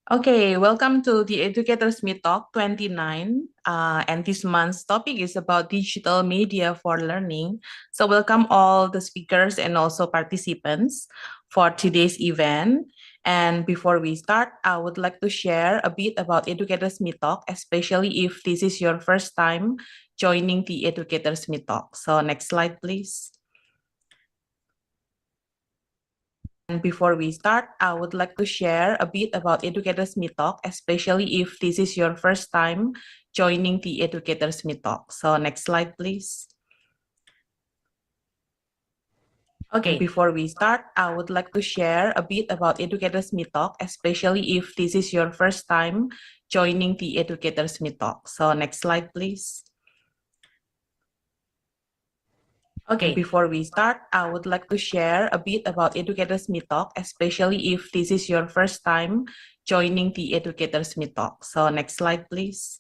Okay, welcome to the Educators MeeTalk 29. And this month's topic is about digital media for learning. So, welcome all the speakers and also participants for today's event. And before we start, I would like to share a bit about Educators MeeTalk, especially if this is your first time joining the Educators MeeTalk. So, next slide, please. And before we start, I would like to share a bit about Educators MeeTalk, especially if this is your first time joining the Educators MeeTalk. So next slide, please. Okay, before we start, I would like to share a bit about Educators MeeTalk, especially if this is your first time joining the Educators MeeTalk. So next slide, please. Okay, before we start, I would like to share a bit about Educators MeeTalk, especially if this is your first time joining the Educators MeeTalk. So next slide, please.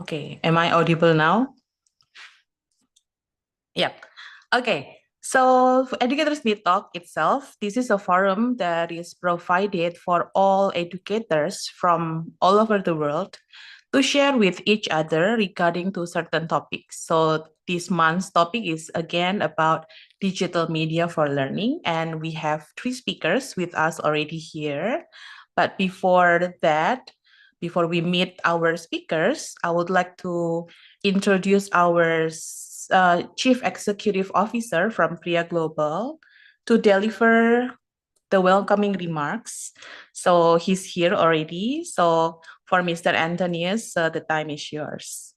Okay, am I audible now? Yep. Okay, so for Educators MeeTalk itself, this is a forum that is provided for all educators from all over the world to share with each other regarding to certain topics. So this month's topic is again about digital media for learning, and we have three speakers with us already here. But before that, before we meet our speakers, I would like to introduce our Chief Executive Officer from Krya Global to deliver the welcoming remarks. So he's here already. So for Mr. Antonius, the time is yours.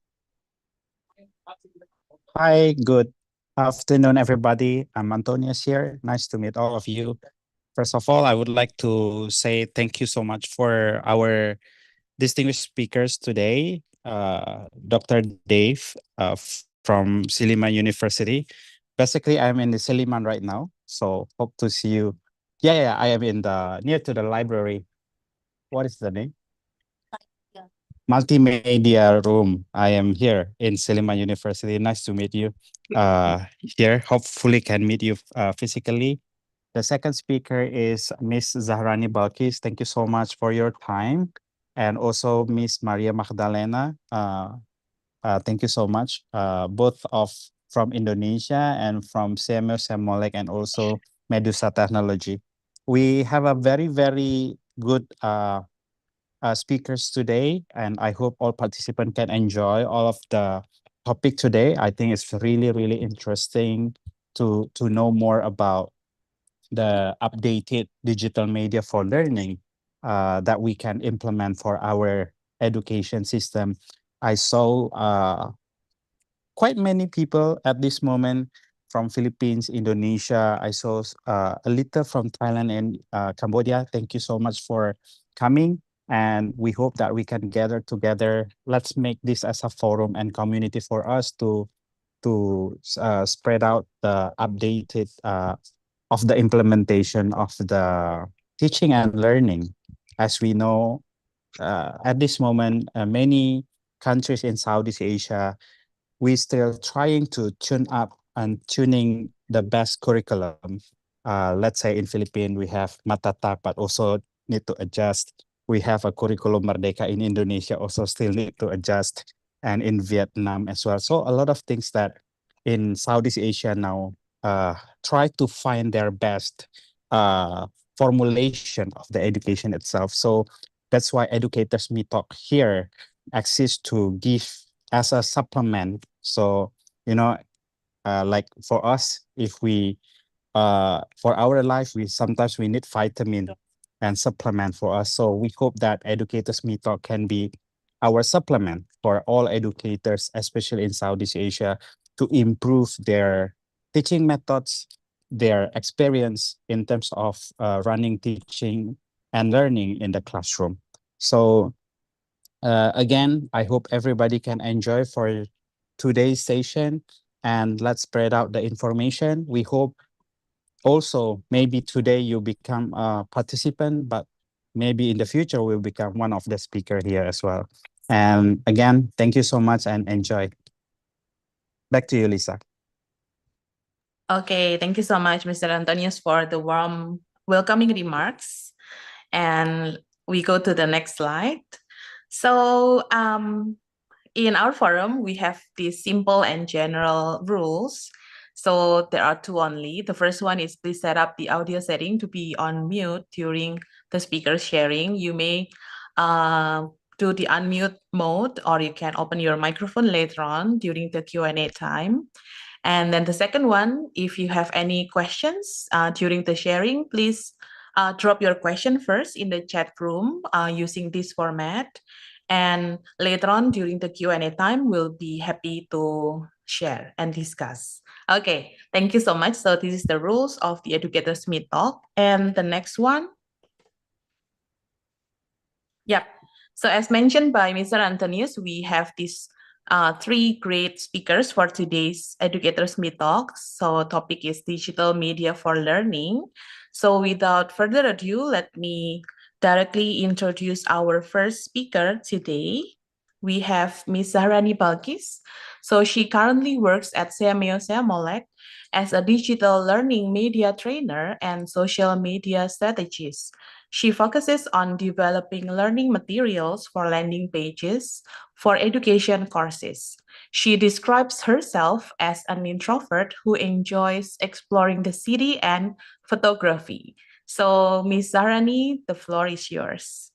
Hi, good afternoon, everybody. I'm Antonius here. Nice to meet all of you. First of all, I would like to say thank you so much for our distinguished speakers today, Dr. Dave from Silliman University. Basically, I'm in the Silliman right now, so hope to see you. Yeah, I am in the near to the library. What is the name? Multimedia room. I am here in Silliman University. Nice to meet you here. Hopefully can meet you physically. The second speaker is Miss Zahrani Balkis. Thank you so much for your time. And also Miss Maria Magdalena. Thank you so much. Both of from Indonesia and from SEAMEO, SEAMOLEC, and also Medusa Technology. We have a very, very good speakers today, and I hope all participants can enjoy all of the topic today. I think it's really, really interesting to know more about the updated digital media for learning that we can implement for our education system. I saw quite many people at this moment from Philippines, Indonesia. I saw a little from Thailand and Cambodia. Thank you so much for coming. And we hope that we can gather together. Let's make this as a forum and community for us to spread out the updated of the implementation of the teaching and learning. As we know, at this moment, many countries in Southeast Asia, we still trying to tune up and tuning the best curriculum. Let's say in Philippines, we have Matatak, but also need to adjust. We have a curriculum Merdeka in Indonesia, also still need to adjust, and in Vietnam as well. So a lot of things that in Southeast Asia now try to find their best formulation of the education itself. So that's why Educators Me Talk here exists to give as a supplement. So, like for us, if we, for our life, we sometimes we need vitamin and supplement for us. So we hope that Educators Me Talk can be our supplement for all educators, especially in Southeast Asia, to improve their teaching methods, their experience in terms of running teaching and learning in the classroom. So again, I hope everybody can enjoy for today's session, and let's spread out the information. We hope also maybe today you become a participant, but maybe in the future will become one of the speaker here as well. And again, thank you so much and enjoy. Back to you, Lisa. Okay, thank you so much, Mr. Antonius, for the warm welcoming remarks. And we go to the next slide. So, in our forum, we have these simple and general rules. So there are two only. The first one is please set up the audio setting to be on mute during the speaker sharing. You may do the unmute mode, or you can open your microphone later on during the Q&A time. And then the second one, if you have any questions during the sharing, please drop your question first in the chat room using this format. And later on during the Q&A time, we'll be happy to share and discuss. Okay, thank you so much. So this is the rules of the Educators Meet Talk. And the next one. Yep. So as mentioned by Mr. Antonius, we have these three great speakers for today's Educators Meet Talks. So topic is digital media for learning. So without further ado, let me directly introduce our first speaker today. We have Ms. Zahrani Balkis. So she currently works at SEAMEO as a digital learning media trainer and social media strategist. She focuses on developing learning materials for landing pages for education courses. She describes herself as an introvert who enjoys exploring the city and photography. So, Ms. Zarani, the floor is yours.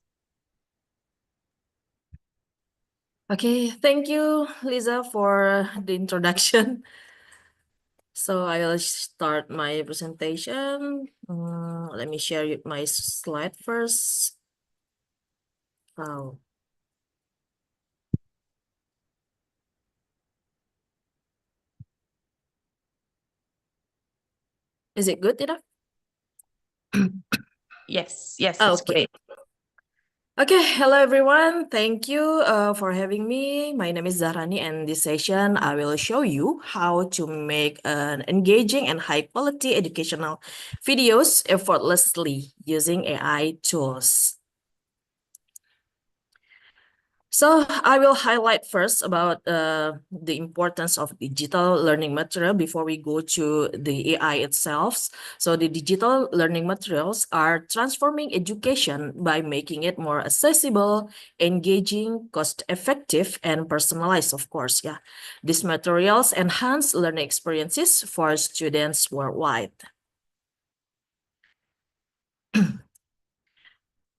Okay, thank you, Lisa, for the introduction. So I will start my presentation. Let me share my slide first. Oh. Is it good enough? Yes, it's Okay. great. Okay, hello everyone. Thank you for having me. My name is Zahrani, and this session I will show you how to make an engaging and high quality educational videos effortlessly using AI tools. So I will highlight first about the importance of digital learning material before we go to the AI itself. So the digital learning materials are transforming education by making it more accessible, engaging, cost-effective, and personalized, of course. Yeah, these materials enhance learning experiences for students worldwide.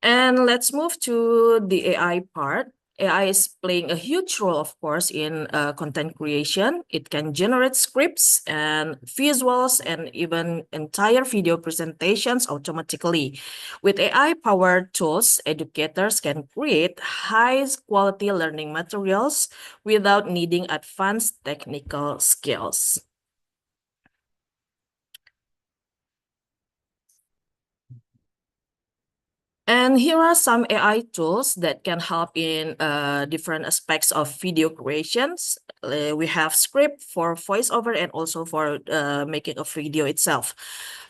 And let's move to the AI part. AI is playing a huge role, of course, in content creation. It can generate scripts and visuals and even entire video presentations automatically. With AI-powered tools, educators can create high-quality learning materials without needing advanced technical skills. And here are some AI tools that can help in different aspects of video creations. We have script for voiceover and also for making a video itself.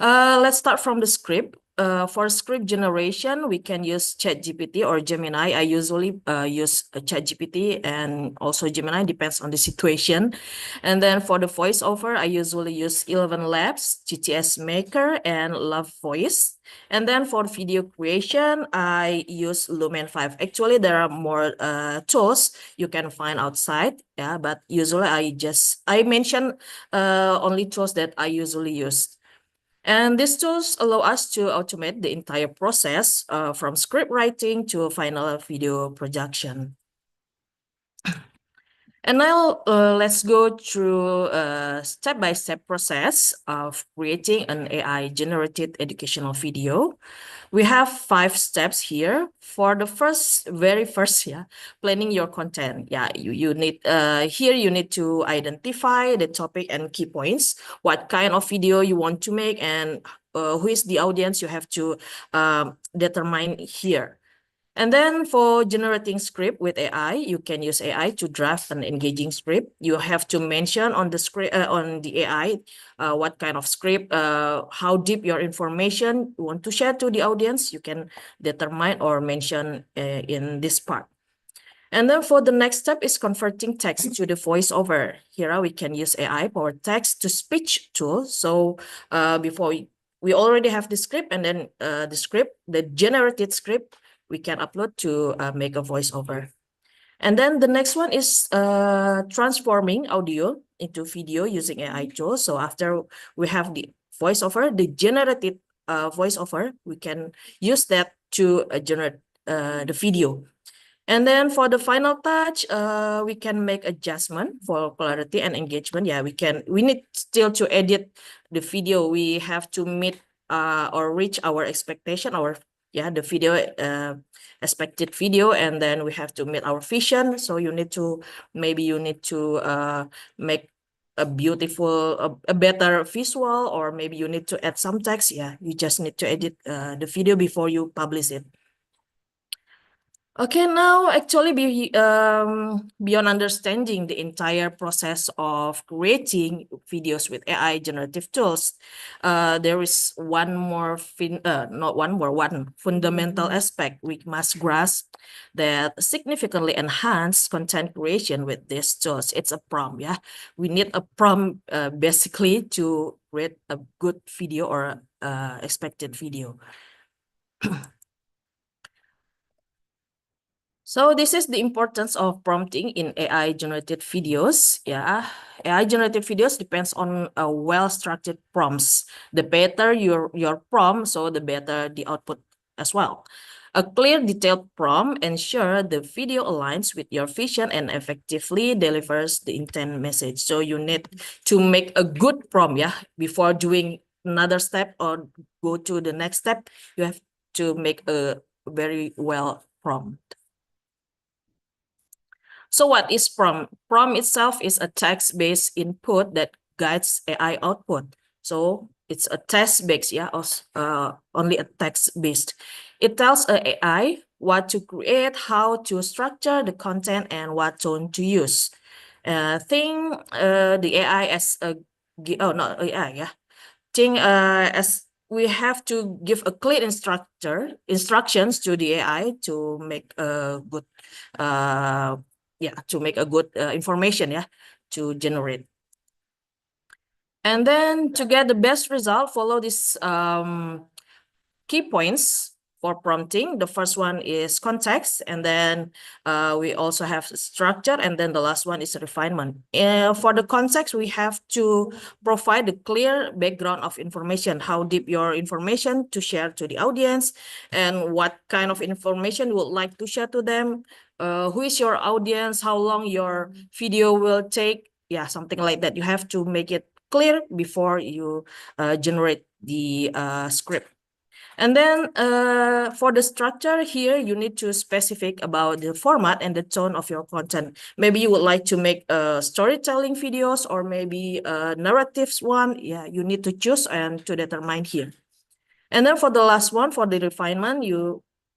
Let's start from the script. For script generation, we can use ChatGPT or Gemini. I usually use ChatGPT and also Gemini, depends on the situation. And then for the voiceover, I usually use 11 Labs, GTS Maker, and Love Voice. And then for video creation, I use Lumen 5. Actually, there are more tools you can find outside. Yeah, but usually I mention only tools that I usually use. And these tools allow us to automate the entire process from script writing to final video production. And now let's go through a step-by-step process of creating an AI-generated educational video. We have 5 steps here. For the very first, planning your content. Yeah, you need here you need to identify the topic and key points, what kind of video you want to make, and who is the audience you have to determine here. And then for generating script with AI, you can use AI to draft an engaging script. You have to mention on the script on the AI what kind of script, how deep your information you want to share to the audience. You can determine or mention in this part. And then for the next step is converting text to the voiceover. Here we can use AI powered text to speech tool. So before we already have the script, and then the generated script, we can upload to make a voiceover. And then the next one is transforming audio into video using AI tools. So after we have the voiceover, the generated voiceover, we can use that to generate the video. And then for the final touch, we can make adjustment for clarity and engagement. Yeah, we need still to edit the video. We have to meet or reach our expectation, the video expected video, and then we have to meet our vision. So you need to make a beautiful, a better visual, or maybe you need to add some text. Yeah, you just need to edit the video before you publish it. Okay, now actually beyond understanding the entire process of creating videos with AI generative tools, there is one fundamental aspect we must grasp that significantly enhance content creation with these tools. It's a prompt, yeah. We need a prompt basically to create a good video or expected video. So this is the importance of prompting in AI generated videos. Yeah, AI generated videos depends on a well-structured prompts. The better your prompt, so the better the output as well. A clear, detailed prompt ensures the video aligns with your vision and effectively delivers the intent message. So you need to make a good prompt, yeah, before doing another step or go to the next step. You have to make a very well prompt. So what is prompt? Prompt itself is a text-based input that guides AI output. So it's a text-based, yeah, only a text-based. It tells AI what to create, how to structure the content, and what tone to use. Think the AI as a, not AI, yeah. Think as we have to give a clear instructions to the AI to make a good information, yeah, to generate. And then to get the best result, follow these key points for prompting. The first one is context, and then we also have structure, and then the last one is refinement. For the context, we have to provide a clear background of information, how deep your information to share to the audience, and what kind of information you would like to share to them, who is your audience, how long your video will take, yeah, something like that. You have to make it clear before you generate the script. And then for the structure here, you need to specific about the format and the tone of your content. Maybe you would like to make storytelling videos or maybe narratives one. Yeah, you need to choose and to determine here. And then for the last one, for the refinement,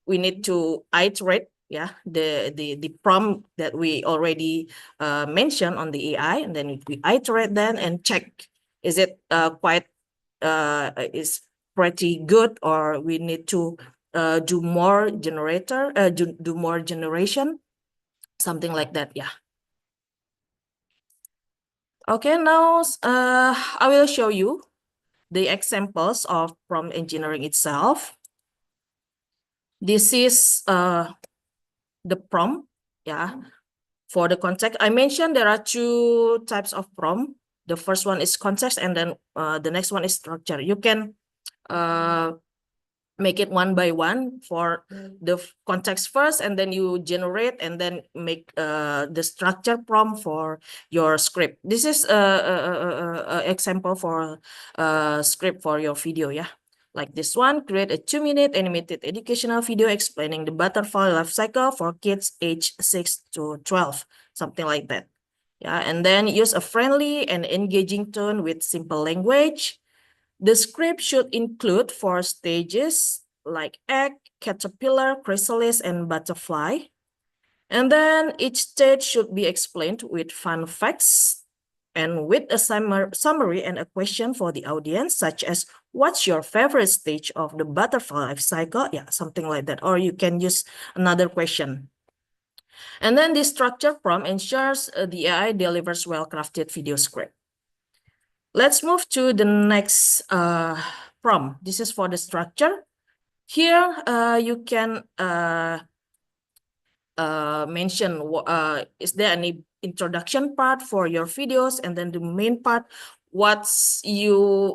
we need to iterate, yeah, the prompt that we already mentioned on the AI, and then we iterate then and check, is it is pretty good, or we need to do more generation, something like that, yeah. Okay, now I will show you the examples of prompt engineering itself. This is the prompt, yeah. For the context, I mentioned there are two types of prompt. The first one is context, and then the next one is structure. You can make it one by one for the context first, and then you generate and then make the structure prompt for your script. This is a example for script for your video, yeah. Like this one, create a 2-minute animated educational video explaining the butterfly life cycle for kids age 6 to 12, something like that. Yeah, and then use a friendly and engaging tone with simple language. The script should include 4 stages like egg, caterpillar, chrysalis, and butterfly. And then each stage should be explained with fun facts and with a summary and a question for the audience, such as, what's your favorite stage of the butterfly life cycle? Yeah, something like that. Or you can use another question. And then the structured prompt ensures the AI delivers well-crafted video script. Let's move to the next prompt. This is for the structure. Here, you can mention is there any introduction part for your videos, and then the main part, what you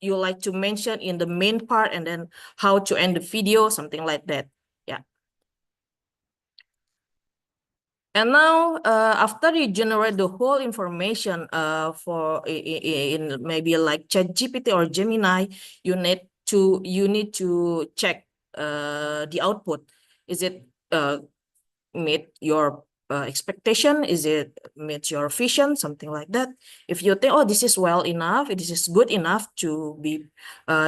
like to mention in the main part, and then how to end the video, something like that. Yeah. And now, after you generate the whole information for in maybe like ChatGPT or Gemini, you need to check the output. Is it meet your expectation? Is it meet your vision? Something like that. If you think, oh, this is well enough, this is good enough to be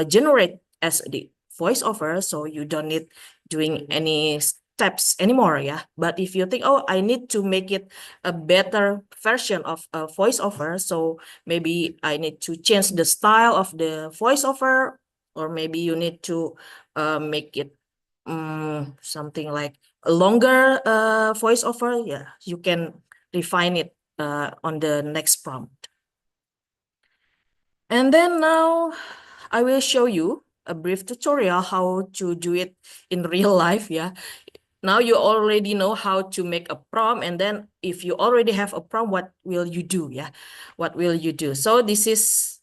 generate as the voiceover, so you don't need doing any steps anymore. Yeah. But if you think, oh, I need to make it a better version of a voiceover, so maybe I need to change the style of the voiceover, or maybe you need to make it something like a longer voiceover. Yeah, you can refine it on the next prompt. And then now I will show you a brief tutorial how to do it in real life. Yeah. Now you already know how to make a prompt, and then if you already have a prompt, what will you do? Yeah, what will you do? So this is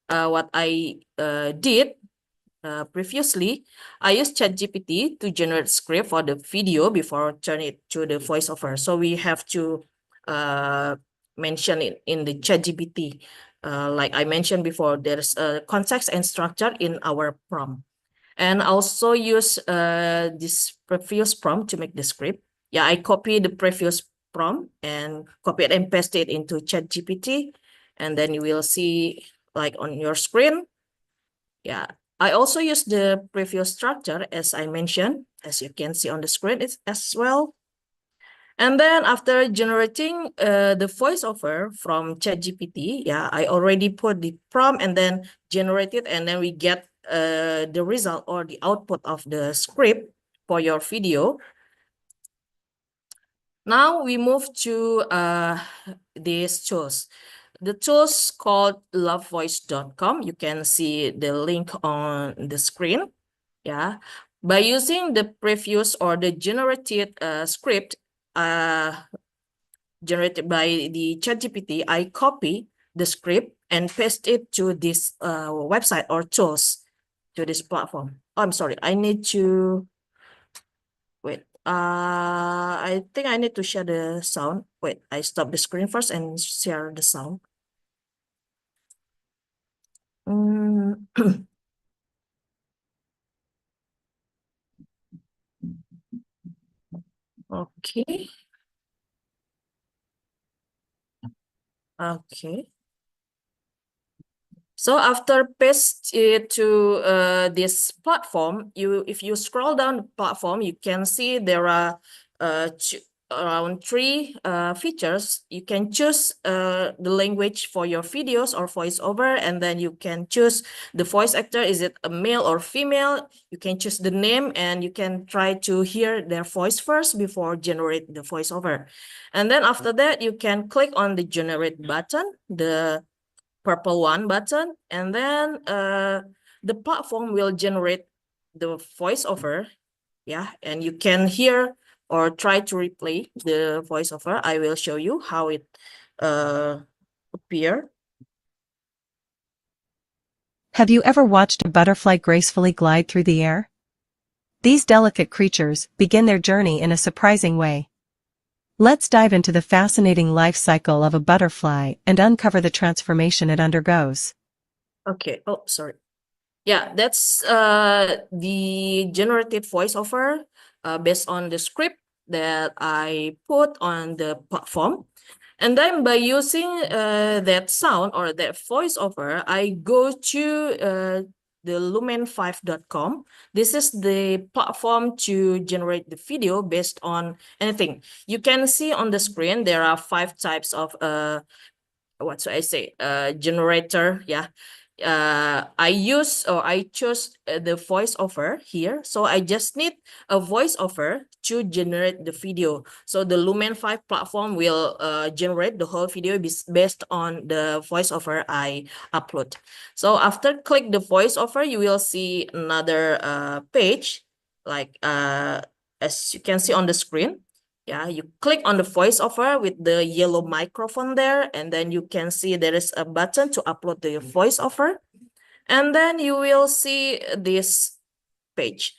what I did. Previously, I used ChatGPT to generate script for the video before turn it to the voiceover. So we have to mention it in the ChatGPT. Like I mentioned before, there's a context and structure in our prompt. And also use this previous prompt to make the script. Yeah, I copy the previous prompt and copy it and paste it into ChatGPT. And then you will see like on your screen. Yeah, I also use the previous structure as I mentioned, as you can see on the screen as well. And then after generating the voiceover from ChatGPT, yeah, I already put the prompt and then generate it, and then we get the result or the output of the script for your video. Now we move to these tools. The tools called lovevoice.com. You can see the link on the screen. Yeah, by using the previous or the generated script generated by the ChatGPT, I copy the script and paste it to this website or tools, to this platform. Oh, I'm sorry, I need to wait. I think I need to share the sound. Wait, I stop the screen first and share the sound. Okay. Okay. So after paste it to this platform, if you scroll down the platform, you can see there are around 3 features. You can choose the language for your videos or voiceover, and then you can choose the voice actor. Is it a male or female? You can choose the name, and you can try to hear their voice first before generate the voiceover. And then after that, you can click on the generate button, the purple one button, and then the platform will generate the voiceover. Yeah, and you can hear or try to replay the voiceover. I will show you how it appear. Have you ever watched a butterfly gracefully glide through the air? These delicate creatures begin their journey in a surprising way. Let's dive into the fascinating life cycle of a butterfly and uncover the transformation it undergoes. Okay, oh, sorry. Yeah, that's the generated voiceover based on the script that I put on the platform. And then by using that sound or that voiceover, I go to the lumen5.com. This is the platform to generate the video based on anything. You can see on the screen, there are 5 types of, what should I say, generator. Yeah. I chose the voiceover here. So I just need a voiceover to generate the video. So the Lumen 5 platform will generate the whole video based on the voiceover I upload. So after click the voiceover, you will see another page, like as you can see on the screen. Yeah, you click on the voiceover with the yellow microphone there, and then you can see there is a button to upload the voiceover. And then you will see this page.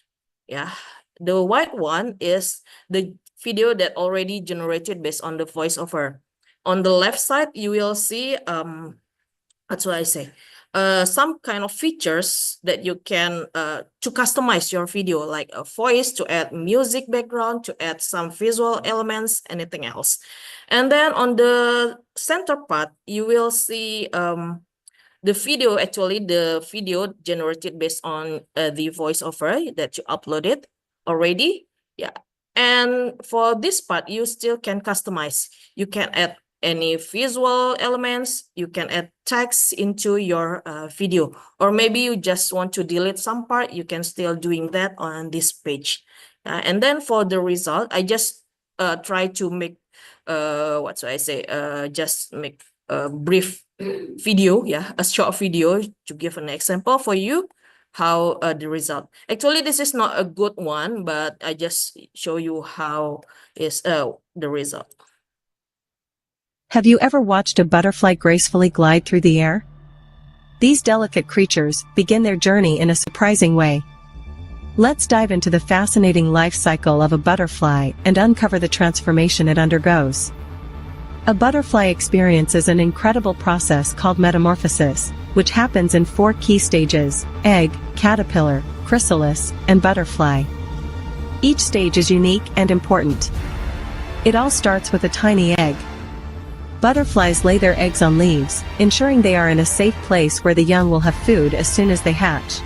Yeah, the white one is the video that already generated based on the voiceover. On the left side, you will see what should I say? Some kind of features that you can to customize your video, like a voice, to add music background, to add some visual elements, anything else. And then on the center part, you will see the video generated based on the voiceover that you uploaded already. Yeah. And for this part, you still can customize. You can add any visual elements, you can add text into your video, or maybe you just want to delete some part, you can still doing that on this page. And then for the result, I just try to make what should I say, just make a brief video, yeah, a short video to give an example for you how the result. Actually, this is not a good one, but I just show you how is the result. Have you ever watched a butterfly gracefully glide through the air? These delicate creatures begin their journey in a surprising way. Let's dive into the fascinating life cycle of a butterfly and uncover the transformation it undergoes. A butterfly experiences an incredible process called metamorphosis, which happens in 4 key stages: egg, caterpillar, chrysalis, and butterfly. Each stage is unique and important. It all starts with a tiny egg. Butterflies lay their eggs on leaves, ensuring they are in a safe place where the young will have food as soon as they hatch.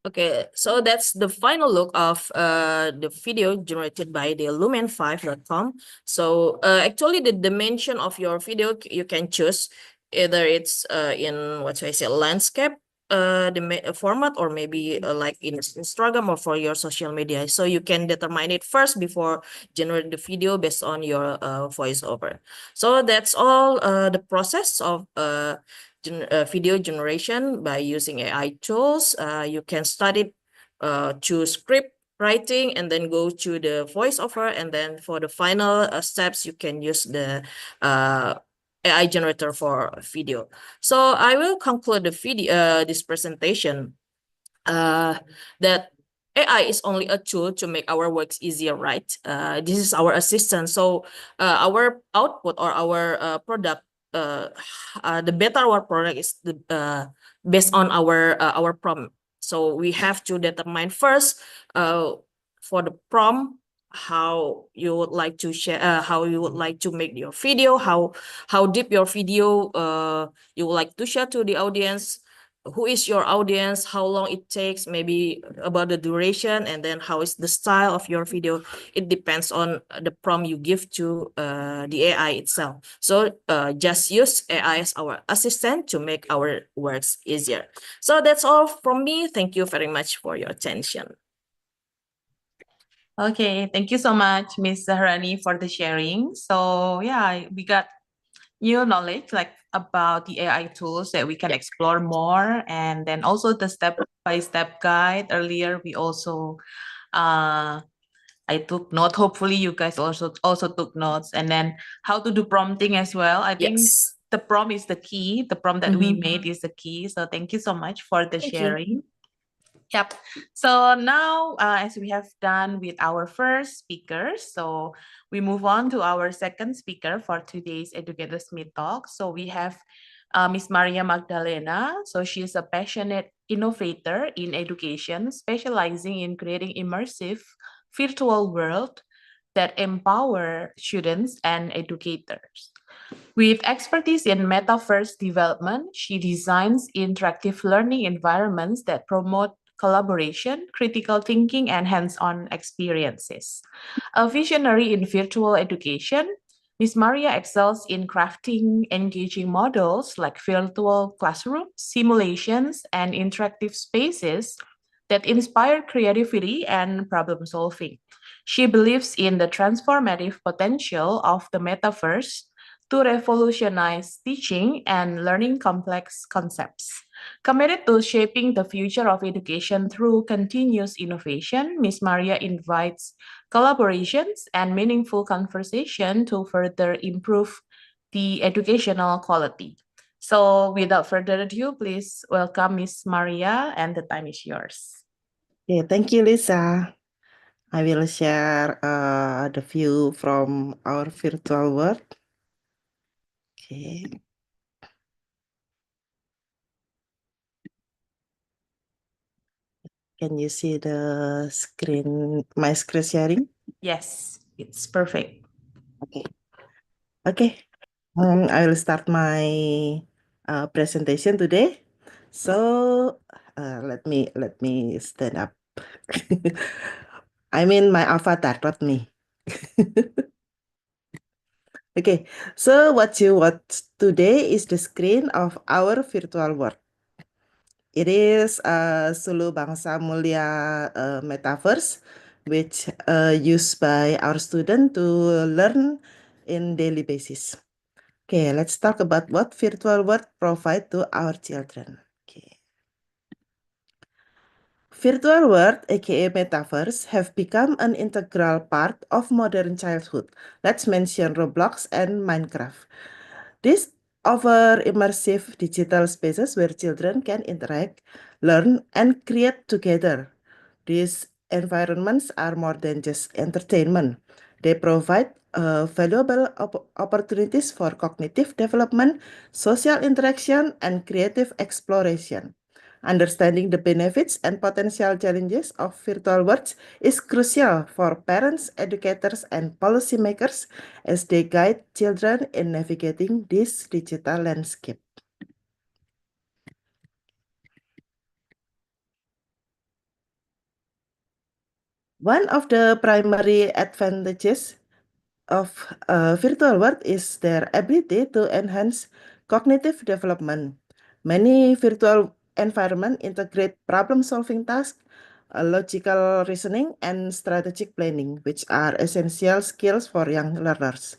Okay, so that's the final look of the video generated by the lumen5.com. So actually the dimension of your video you can choose, either it's in what should I say, landscape the format, or maybe like in Instagram or for your social media. So you can determine it first before generate the video based on your voiceover. So that's all the process of video generation by using AI tools. You can start it to script writing and then go to the voiceover, and then for the final steps you can use the AI generator for video. So I will conclude the video, this presentation, that AI is only a tool to make our works easier, right? This is our assistant. So our output or our product, the better our product is based on our prompt. So we have to determine first for the prompt how you would like to share, how you would like to make your video, how deep your video you would like to share to the audience, who is your audience, how long it takes, maybe about the duration, and then how is the style of your video. It depends on the prompt you give to the AI itself. So just use AI as our assistant to make our works easier. So that's all from me. Thank you very much for your attention. Okay, thank you so much, Miss Zahrani, for the sharing. So yeah, we got new knowledge like about the AI tools that we can explore more, and then also the step-by-step guide. Earlier, we also I took note. Hopefully, you guys also took notes, and then how to do prompting as well. I think Yes. the prompt is the key. The prompt that we made is the key. So thank you so much for the Thank you. sharing. Yep. So now, as we have done with our first speaker, so we move on to our second speaker for today's Educators Meet Talk. So we have Miss Maria Magdalena. So she is a passionate innovator in education, specializing in creating immersive virtual world that empower students and educators. With expertise in metaverse development, she designs interactive learning environments that promote collaboration, critical thinking, and hands-on experiences. A visionary in virtual education, Miss Maria excels in crafting engaging models like virtual classrooms, simulations, and interactive spaces that inspire creativity and problem solving. She believes in the transformative potential of the metaverse to revolutionize teaching and learning complex concepts. Committed to shaping the future of education through continuous innovation, Miss Maria invites collaborations and meaningful conversation to further improve the educational quality. So, without further ado, please welcome Miss Maria, and the time is yours. Okay, thank you, Lisa. I will share the view from our virtual world. Okay. Can you see the screen, my screen sharing? Yes, it's perfect. Okay. Okay. I will start my presentation today. So let me stand up. I mean my avatar, not me. Okay, so what you watch today is the screen of our virtual world. It is Sulu Bangsa Mulia metaverse, which used by our student to learn in daily basis. Okay, let's talk about what virtual world provide to our children. Okay. Virtual world, aka metaverse, have become an integral part of modern childhood. Let's mention Roblox and Minecraft. These offer immersive digital spaces where children can interact, learn, and create together. These environments are more than just entertainment. They provide valuable opportunities for cognitive development, social interaction, and creative exploration. Understanding the benefits and potential challenges of virtual worlds is crucial for parents, educators, and policymakers as they guide children in navigating this digital landscape. One of the primary advantages of virtual world is their ability to enhance cognitive development. Many virtual environments integrate problem-solving tasks, logical reasoning, and strategic planning, which are essential skills for young learners.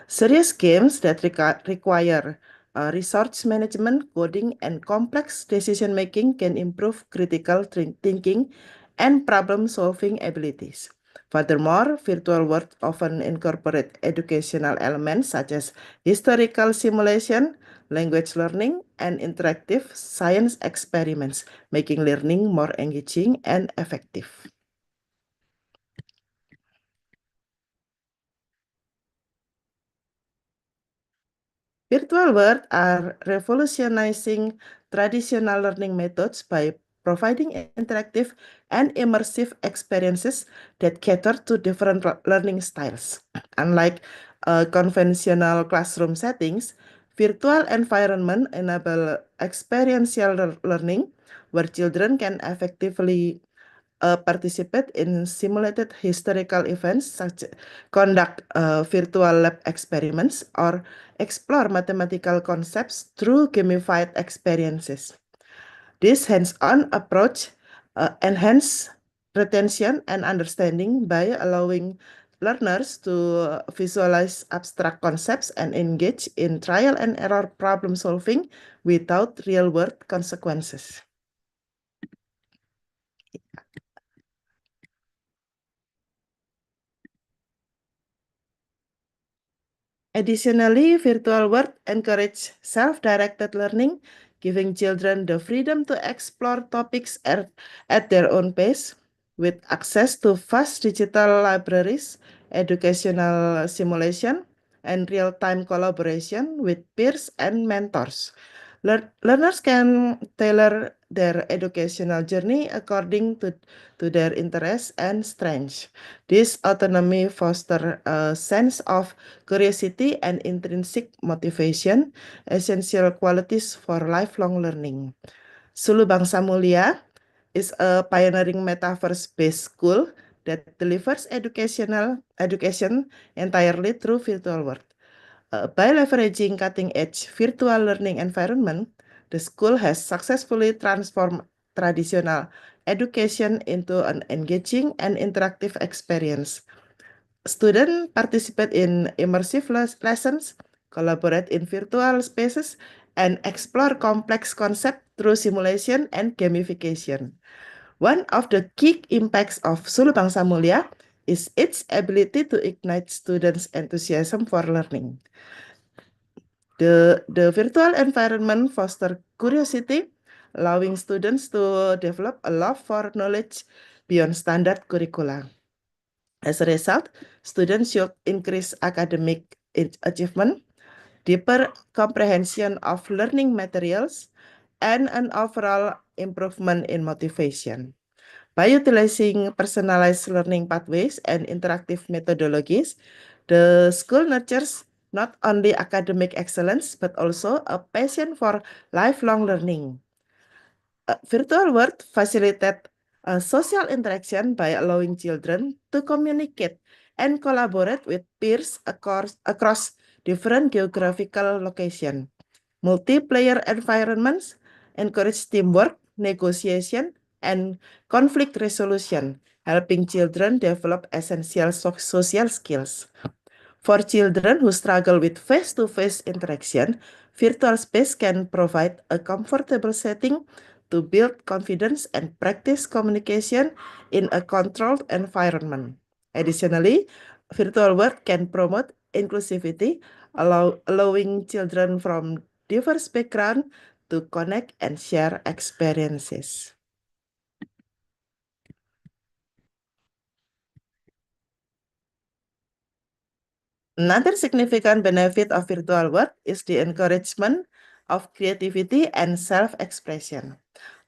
Serious games that require resource management, coding, and complex decision-making can improve critical thinking and problem-solving abilities. Furthermore, virtual worlds often incorporate educational elements such as historical simulation, language learning, and interactive science experiments, making learning more engaging and effective. Virtual worlds are revolutionizing traditional learning methods by providing interactive and immersive experiences that cater to different learning styles. Unlike conventional classroom settings, virtual environment enable experiential learning where children can effectively participate in simulated historical events, such conduct virtual lab experiments, or explore mathematical concepts through gamified experiences. This hands-on approach enhance retention and understanding by allowing learners to visualize abstract concepts and engage in trial and error problem solving without real-world consequences. Additionally, virtual world encourage self-directed learning, giving children the freedom to explore topics at their own pace. With access to vast digital libraries, educational simulation, and real-time collaboration with peers and mentors. Learners can tailor their educational journey according to their interests and strengths. This autonomy fosters a sense of curiosity and intrinsic motivation, essential qualities for lifelong learning. Sulu Bangsa Mulia is a pioneering metaverse-based school that delivers education entirely through virtual world. By leveraging cutting-edge virtual learning environment, the school has successfully transformed traditional education into an engaging and interactive experience. Students participate in immersive lessons, collaborate in virtual spaces, and explore complex concepts through simulation and gamification. One of the key impacts of Sulu Bangsa Mulia is its ability to ignite students' enthusiasm for learning. The virtual environment fosters curiosity, allowing students to develop a love for knowledge beyond standard curricula. As a result, students show increased academic achievement, deeper comprehension of learning materials, and an overall improvement in motivation. By utilizing personalized learning pathways and interactive methodologies, the school nurtures not only academic excellence but also a passion for lifelong learning. Virtual world facilitate social interaction by allowing children to communicate and collaborate with peers across different geographical locations. Multiplayer environments encourage teamwork, negotiation, and conflict resolution, helping children develop essential social skills. For children who struggle with face-to-face interaction, virtual space can provide a comfortable setting to build confidence and practice communication in a controlled environment. Additionally, virtual work can promote inclusivity, allowing children from diverse backgrounds to connect and share experiences. Another significant benefit of virtual work is the encouragement of creativity and self-expression.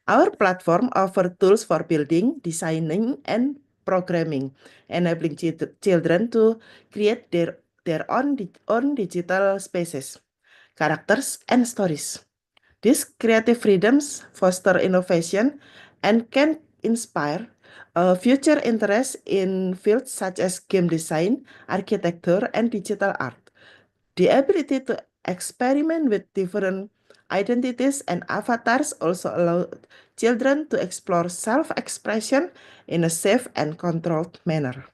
Our platform offers tools for building, designing, and programming, enabling children to create their own digital spaces, characters, and stories. These creative freedoms foster innovation and can inspire future interest in fields such as game design, architecture, and digital art. The ability to experiment with different identities and avatars also allow children to explore self-expression in a safe and controlled manner.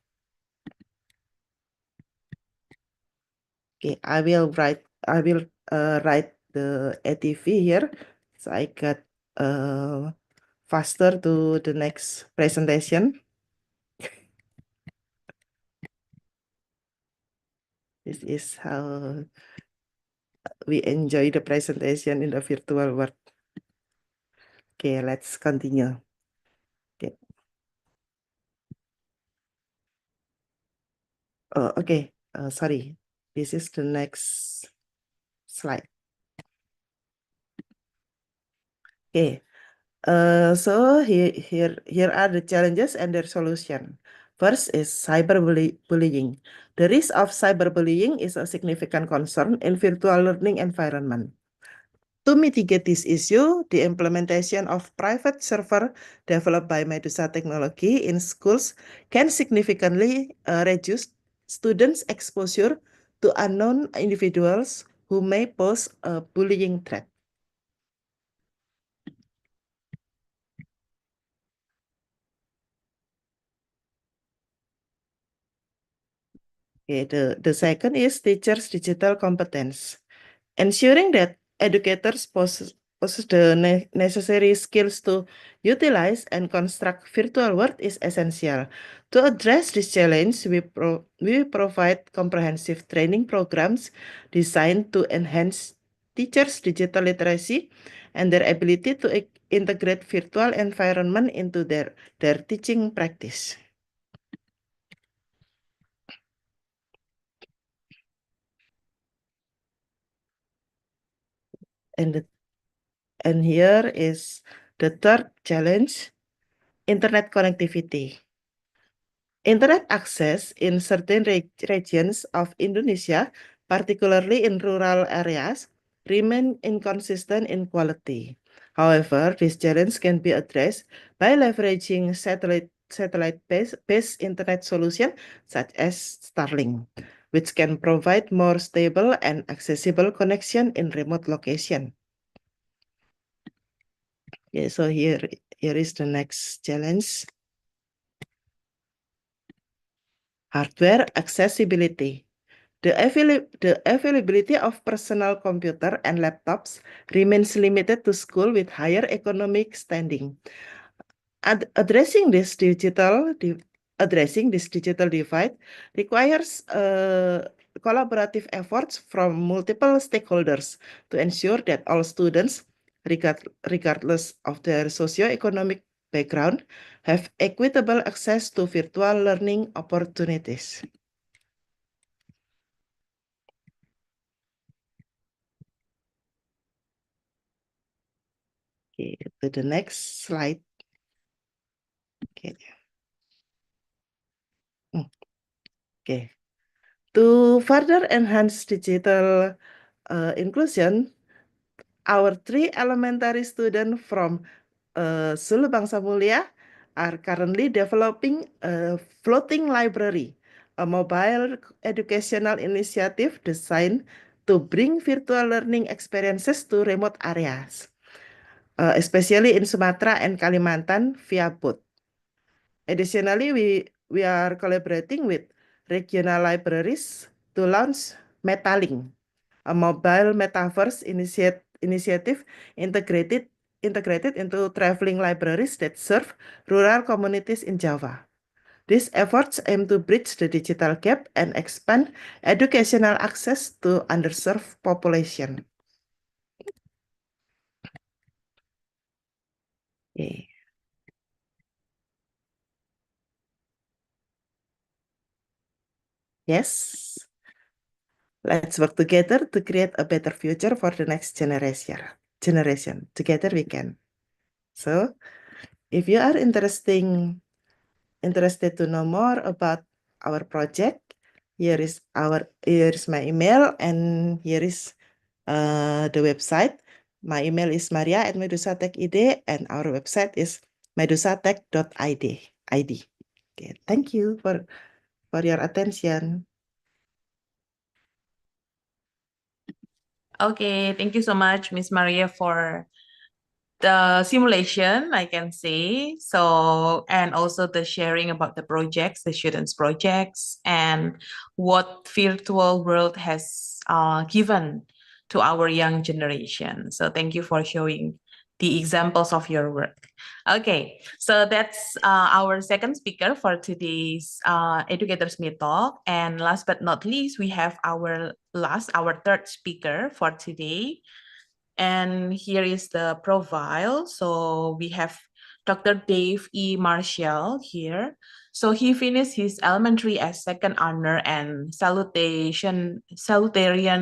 Okay, I will write the ATV here, so I got faster to the next presentation. This is how we enjoy the presentation in the virtual world. Okay, let's continue. Okay. Oh, okay. Sorry. This is the next slide. Okay. So here are the challenges and their solution. First is cyberbullying. The risk of cyberbullying is a significant concern in virtual learning environment. To mitigate this issue, the implementation of private server developed by Medusa technology in schools can significantly reduce students' exposure to unknown individuals who may pose a bullying threat. Okay, the second is teachers' digital competence. Ensuring that educators possess the necessary skills to utilize and construct virtual world is essential. To address this challenge, we provide comprehensive training programs designed to enhance teachers' digital literacy and their ability to integrate virtual environment into their teaching practice. And here is the third challenge, internet connectivity. Internet access in certain regions of Indonesia, particularly in rural areas, remain inconsistent in quality. However, this challenge can be addressed by leveraging satellite-based internet solution such as Starlink. which can provide more stable and accessible connection in remote location. Okay, so here is the next challenge. Hardware accessibility. The availability of personal computer and laptops remains limited to schools with higher economic standing. Addressing this digital divide requires collaborative efforts from multiple stakeholders to ensure that all students, regardless of their socioeconomic background, have equitable access to virtual learning opportunities. Okay, to the next slide. Okay. Okay. To further enhance digital inclusion, our 3 elementary students from Sulu Bangsa Mulia are currently developing a floating library, a mobile educational initiative designed to bring virtual learning experiences to remote areas, especially in Sumatra and Kalimantan via boat. Additionally, we are collaborating with regional libraries to launch MeTalk, a mobile metaverse initiative integrated into traveling libraries that serve rural communities in Java. These efforts aim to bridge the digital gap and expand educational access to underserved population. Okay. Yes, let's work together to create a better future for the next generation. Together we can. So, if you are interested to know more about our project, here is my email and here is the website. My email is maria@medusatech.id and our website is medusatech.id. Okay, thank you for your attention. Okay, thank you so much, Miss Maria, for the simulation, I can say. So, and also the sharing about the projects, the students' projects, and what virtual world has given to our young generation. So thank you for showing the examples of your work. Okay, so that's our second speaker for today's Educators Meet Talk. And last but not least, we have our third speaker for today. And here is the profile. So we have Dr. Dave E. Marshall here. So he finished his elementary as second honor and salutarian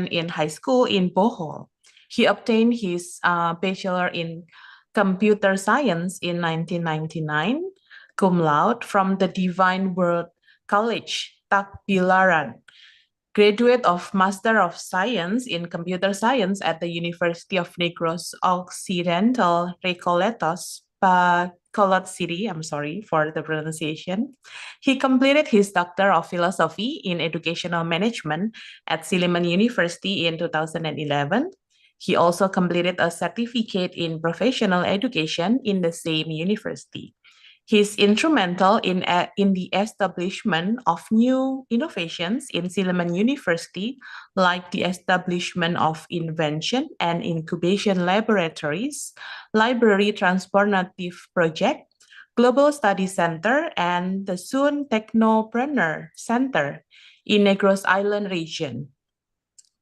in high school in Bohol. He obtained his bachelor in computer science in 1999, cum laude from the Divine Word College, Tagbilaran. Graduate of Master of Science in Computer Science at the University of Negros Occidental Recoletos, Bacolod City, I'm sorry for the pronunciation. He completed his Doctor of Philosophy in Educational Management at Silliman University in 2011. He also completed a certificate in professional education in the same university. He's instrumental in the establishment of new innovations in Silliman University, like the establishment of invention and incubation laboratories, library transformative project, Global Study Center, and the Soon Technopreneur Center in Negros Island region.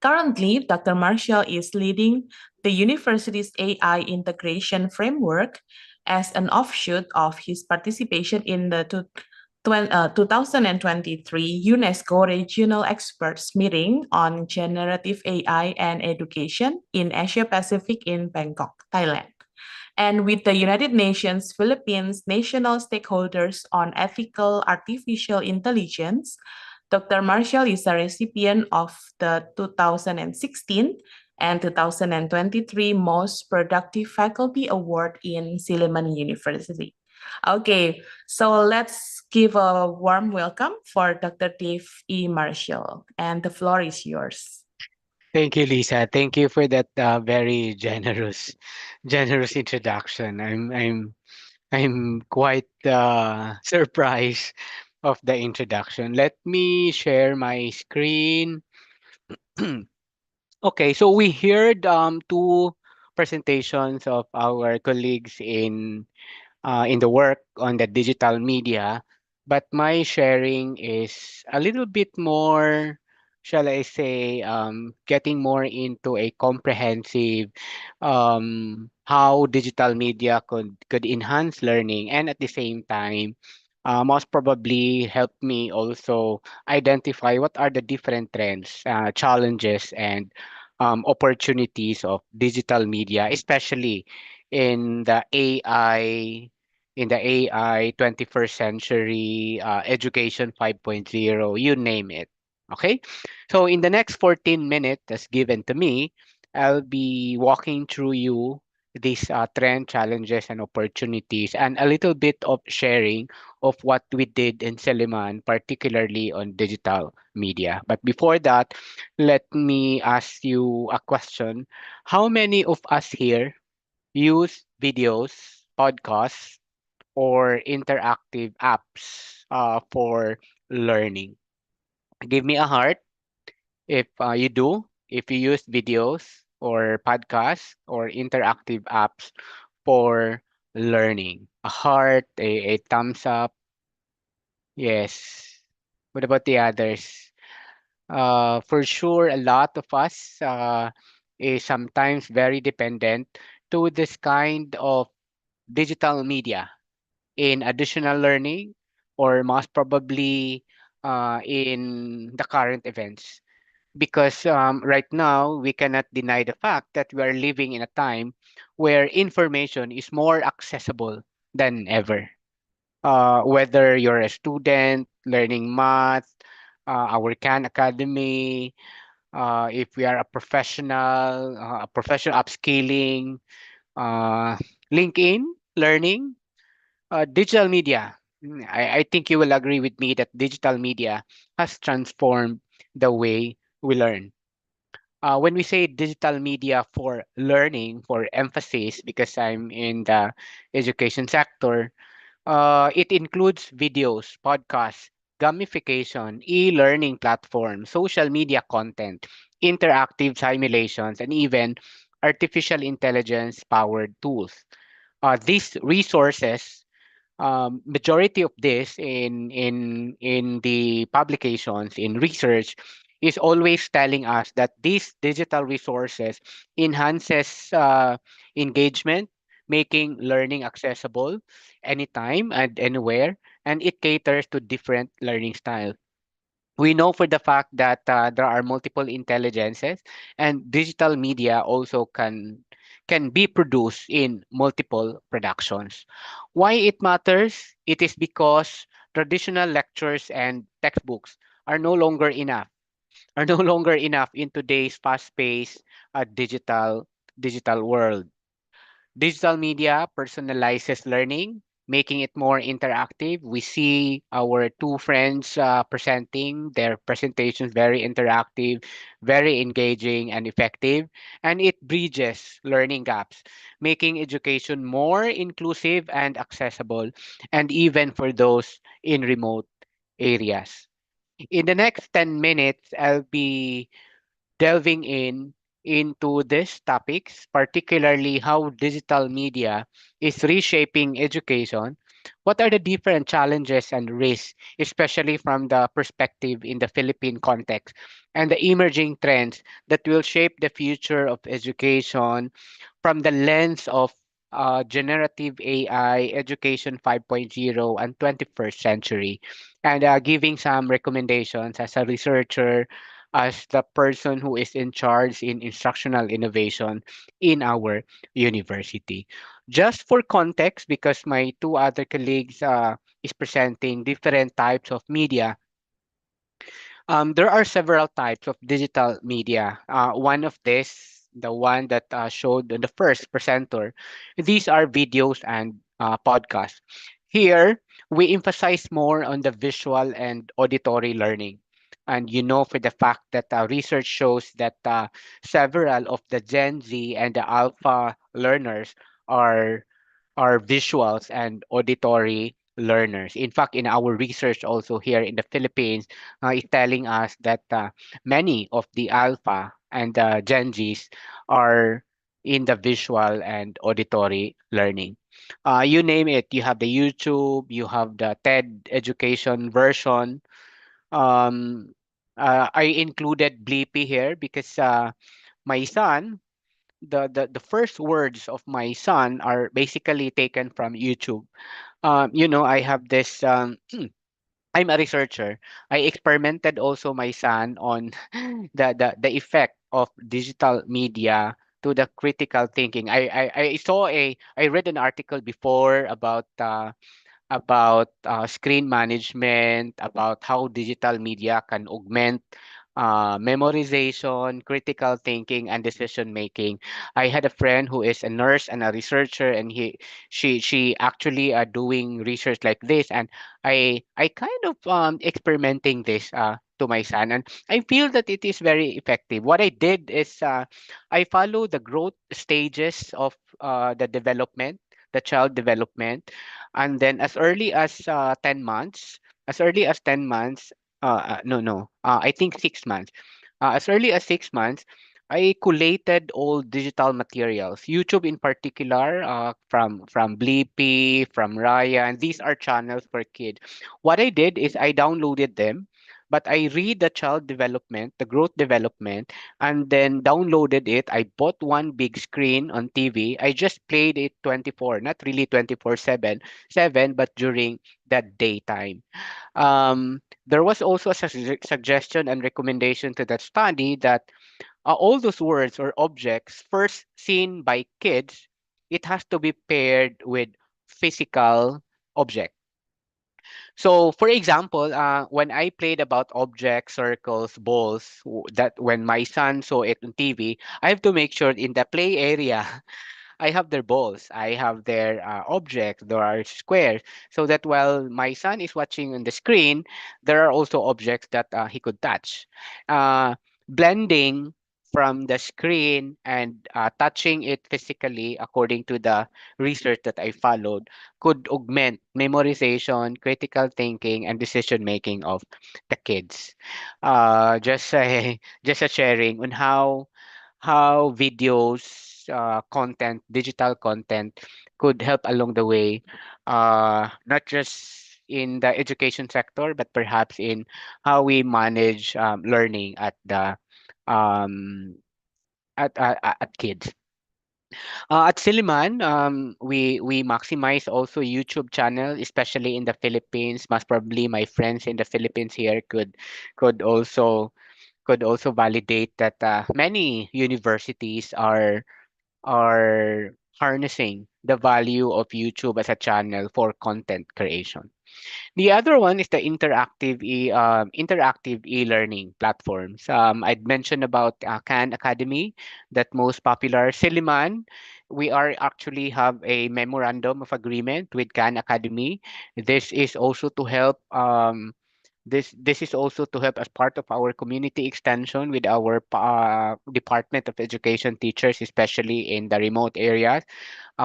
Currently, Dr. Marshall is leading the university's AI integration framework as an offshoot of his participation in the 2023 UNESCO Regional Experts Meeting on Generative AI and Education in Asia Pacific in Bangkok, Thailand. And with the United Nations Philippines National Stakeholders on Ethical Artificial Intelligence, Dr. Marshall is a recipient of the 2016 and 2023 Most Productive Faculty Award in Silliman University. Okay, so let's give a warm welcome for Dr. Dave E. Marshall, and the floor is yours. Thank you, Lisa. Thank you for that very generous, generous introduction. I'm quite surprised of the introduction. Let me share my screen. Okay, so we heard two presentations of our colleagues in the work on the digital media, but my sharing is a little bit more, shall I say, getting more into a comprehensive how digital media could enhance learning and at the same time most probably help me also identify what are the different trends, challenges, and opportunities of digital media, especially in the AI in the AI 21st century, education 5.0, you name it. Okay. So in the next 14 minutes that's given to me, I'll be walking through you these trend challenges and opportunities and a little bit of sharing of what we did in Silliman, particularly on digital media. But before that, let me ask you a question. How many of us here use videos, podcasts, or interactive apps for learning? Give me a heart if you do, if you use videos or podcasts or interactive apps for learning. A heart, a thumbs up. Yes. What about the others? For sure, a lot of us is sometimes very dependent to this kind of digital media in additional learning or most probably in the current events. Because right now, we cannot deny the fact that we are living in a time where information is more accessible than ever. Whether you're a student learning math, our Khan Academy, if we are a professional upskilling, uh, LinkedIn learning, digital media. I think you will agree with me that digital media has transformed the way we learn. When we say digital media for learning, for emphasis, because I'm in the education sector, it includes videos, podcasts, gamification, e-learning platforms, social media content, interactive simulations, and even artificial intelligence powered tools. These resources, majority of this in the publications in research is always telling us that these digital resources enhances engagement, making learning accessible anytime and anywhere, and it caters to different learning styles. We know for the fact that there are multiple intelligences, and digital media also can be produced in multiple productions. Why it matters? It is because traditional lectures and textbooks are no longer enough. Are no longer enough in today's fast-paced digital world. Digital media personalizes learning, making it more interactive. We see our two friends presenting their presentations very interactive, very engaging, and effective. And it bridges learning gaps, making education more inclusive and accessible, and even for those in remote areas. In the next 10 minutes, I'll be delving into these topics, particularly how digital media is reshaping education. What are the different challenges and risks, especially from the perspective in the Philippine context, and the emerging trends that will shape the future of education from the lens of generative AI, education 5.0, and 21st century, and giving some recommendations as a researcher, as the person who is in charge in instructional innovation in our university. Just for context, because my two other colleagues is presenting different types of media, there are several types of digital media. One of this, the one that showed on the first presenter, these are videos and podcast. Here, we emphasize more on the visual and auditory learning. And you know, for the fact that research shows that several of the Gen Z and the Alpha learners are visuals and auditory learners. In fact, in our research also here in the Philippines, is telling us that many of the Alpha and Gen Zs are in the visual and auditory learning. You name it, you have the YouTube, you have the TED education version. Um, I included Blippi here because my son, the first words of my son are basically taken from YouTube. You know, I have this. I'm a researcher. I experimented also my son on the effect of digital media to the critical thinking. I read an article before about screen management, about how digital media can augment memorization, critical thinking, and decision making. I had a friend who is a nurse and a researcher, and she actually are doing research like this, and I kind of experimenting this to my son, and I feel that it is very effective. What I did is I follow the growth stages of the development, the child development, and then as early as 10 months, as early as 10 months, no, no, I think 6 months. As early as 6 months, I collated all digital materials, YouTube in particular, from Blippi, from Raya, and these are channels for kids. What I did is I downloaded them, but I read the child development, the growth development, and then downloaded it. I bought one big screen on TV. I just played it 24, not really 24/7, but during that daytime. There was also a suggestion and recommendation to that study that all those words or objects first seen by kids, it has to be paired with physical object. So, for example, when I played about objects, circles, balls, that when my son saw it on TV, I have to make sure in the play area I have their balls, I have their objects, there are squares, so that while my son is watching on the screen, there are also objects that he could touch. Blending from the screen and touching it physically, according to the research that I followed, could augment memorization, critical thinking, and decision making of the kids. Just a just a sharing on how videos, content, digital content could help along the way, not just in the education sector, but perhaps in how we manage learning um, at kids. At Silliman, we maximize also YouTube channel, especially in the Philippines. Most probably, my friends in the Philippines here could also validate that many universities are harnessing the value of YouTube as a channel for content creation. The other one is the interactive e-learning platforms. I'd mentioned about Khan Academy, that most popular. Silliman, we are actually have a memorandum of agreement with Khan Academy. This is also to help. This is also to help as part of our community extension with our Department of Education teachers, especially in the remote areas,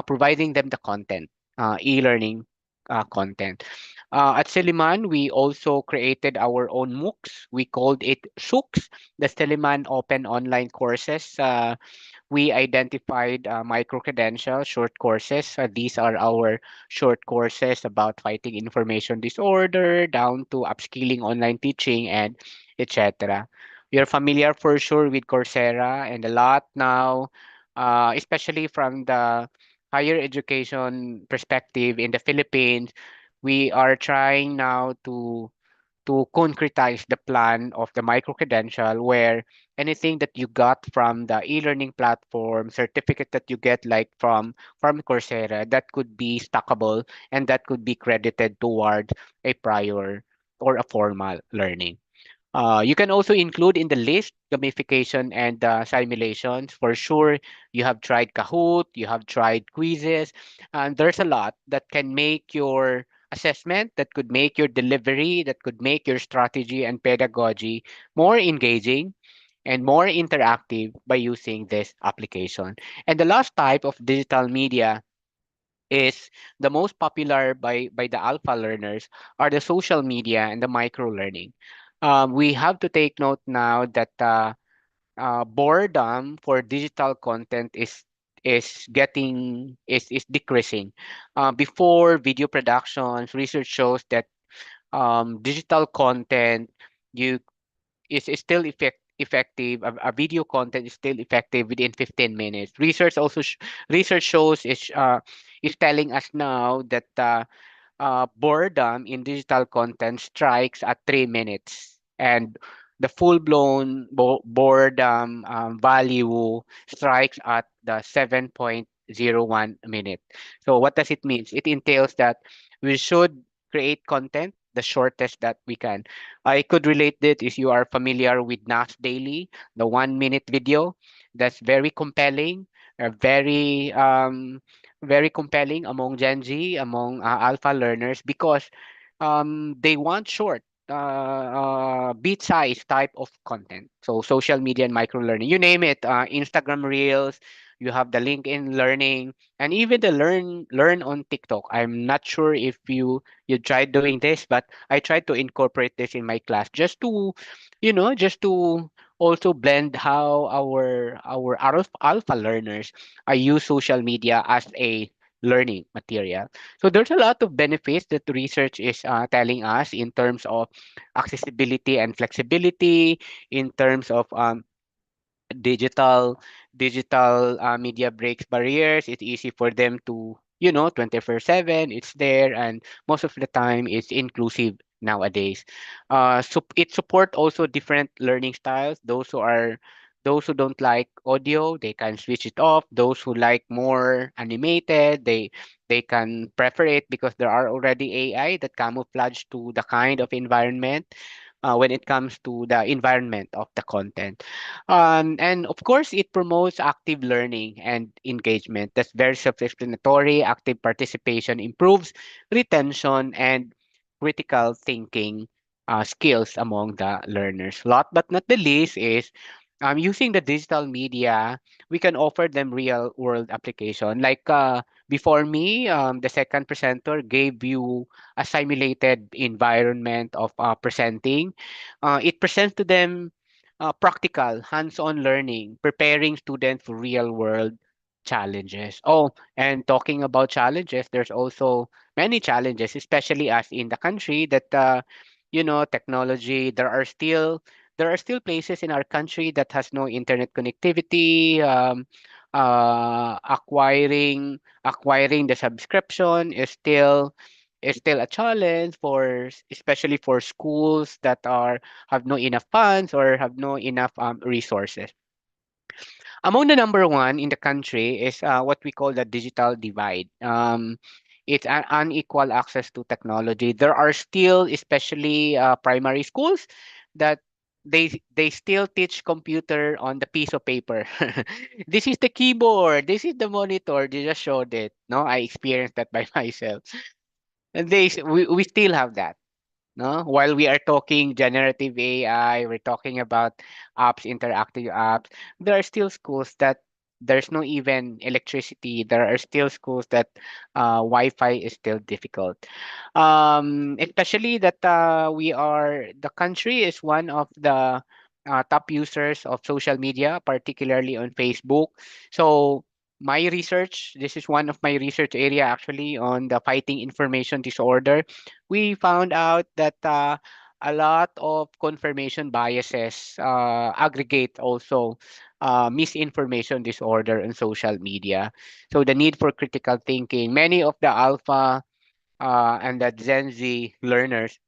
providing them the content, e-learning content. At Silliman, we also created our own MOOCs. We called it SOOCs, the Silliman Open Online Courses. We identified micro-credential short courses. These are our short courses about fighting information disorder, down to upskilling online teaching, and etc. You're familiar for sure with Coursera and a lot now, especially from the higher education perspective in the Philippines. We are trying now to concretize the plan of the micro credential, where anything that you got from the e-learning platform, certificate that you get like from Coursera, that could be stackable and that could be credited toward a prior or a formal learning. You can also include in the list gamification and simulations. For sure, you have tried Kahoot, you have tried quizzes, and there's a lot that can make your assessment, that could make your delivery, that could make your strategy and pedagogy more engaging and more interactive by using this application. And the last type of digital media is the most popular by the alpha learners are the social media and the micro learning. We have to take note now that boredom for digital content is decreasing. Before video productions, research shows that digital content you is still effective. A video content is still effective within 15 minutes. Research shows is telling us now that boredom in digital content strikes at 3 minutes, and the full-blown boredom value strikes at the 7.01 minute. So what does it mean? It entails that we should create content the shortest that we can. I could relate this if you are familiar with Nas Daily, the 1 minute video. That's very compelling, very compelling among Gen Z, among alpha learners, because they want short, bit-sized type of content. So social media and micro learning, you name it, Instagram Reels, you have the LinkedIn Learning, and even the Learn on TikTok. I'm not sure if you tried doing this, but I tried to incorporate this in my class just to, just to also blend how our alpha learners use social media as a learning material. So there's a lot of benefits that the research is telling us in terms of accessibility and flexibility, in terms of digital media breaks barriers. It's easy for them to 24/7 it's there, and most of the time it's inclusive nowadays. So it support also different learning styles. Those who don't like audio, they can switch it off. Those who like more animated, they can prefer it because there are already AI that camouflage to the kind of environment when it comes to the environment of the content. And of course, it promotes active learning and engagement. That's very self-explanatory. Active participation improves retention and critical thinking skills among the learners. Last but not the least is using the digital media, we can offer them real world application. Like before me, the second presenter gave you a simulated environment of presenting. It presents to them practical, hands-on learning, preparing students for real-world challenges. Oh, and talking about challenges, there's also many challenges, especially as in the country that technology. There are still places in our country that has no internet connectivity. Acquiring the subscription is still a challenge especially for schools that have no enough funds or have no enough resources. Among the number one in the country is what we call the digital divide. It's an unequal access to technology. There are still, especially primary schools, that they still teach computer on the piece of paper. This is the keyboard. This is the monitor. They just showed it. No, I experienced that by myself. And we still have that. No, while we are talking generative AI, we're talking about apps, interactive apps. There are still schools that there's no even electricity. There are still schools that Wi-Fi is still difficult. Especially that the country is one of the top users of social media, particularly on Facebook. So this is one of my research area actually on the fighting information disorder. We found out that a lot of confirmation biases aggregate also misinformation disorder in social media. So the need for critical thinking. Many of the alpha and the Gen Z learners,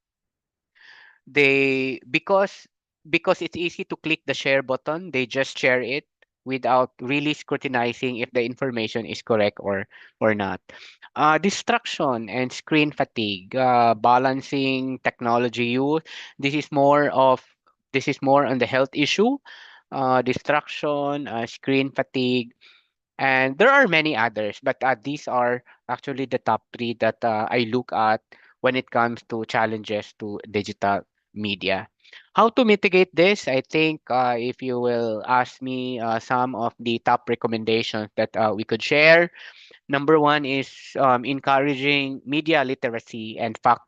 they because it's easy to click the share button, they just share it without really scrutinizing if the information is correct or not. Distraction and screen fatigue, balancing technology use. This is more of This is more on the health issue, distraction, screen fatigue, and there are many others, but these are actually the top three that I look at when it comes to challenges to digital media. How to mitigate this? I think if you will ask me some of the top recommendations that we could share, number one is encouraging media literacy and fact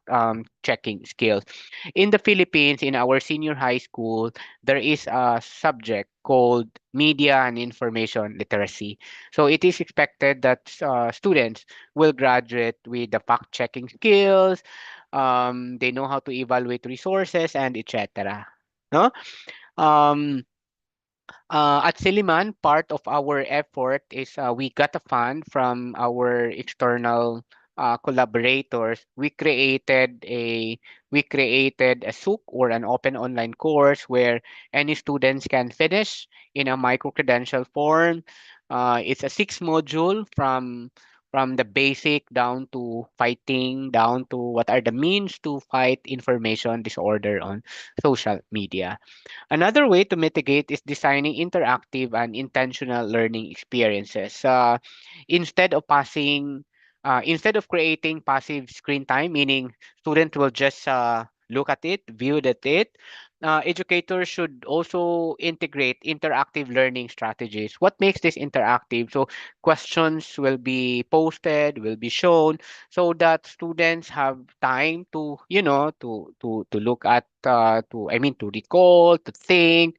checking skills. In the Philippines, in our senior high school, there is a subject called media and information literacy. So it is expected that students will graduate with the fact checking skills. They know how to evaluate resources and etc. No? Um, at Silliman, part of our effort is we got a fund from our external collaborators. We created a SOOC, or an open online course, where any students can finish in a micro credential form. It's a 6 module from the basic down to fighting, down to what are the means to fight information disorder on social media. Another way to mitigate is designing interactive and intentional learning experiences. Instead of creating passive screen time, meaning students will just look at it, view at it, educators should also integrate interactive learning strategies. What makes this interactive? So questions will be posted, will be shown, so that students have time to, to look at, to recall, to think.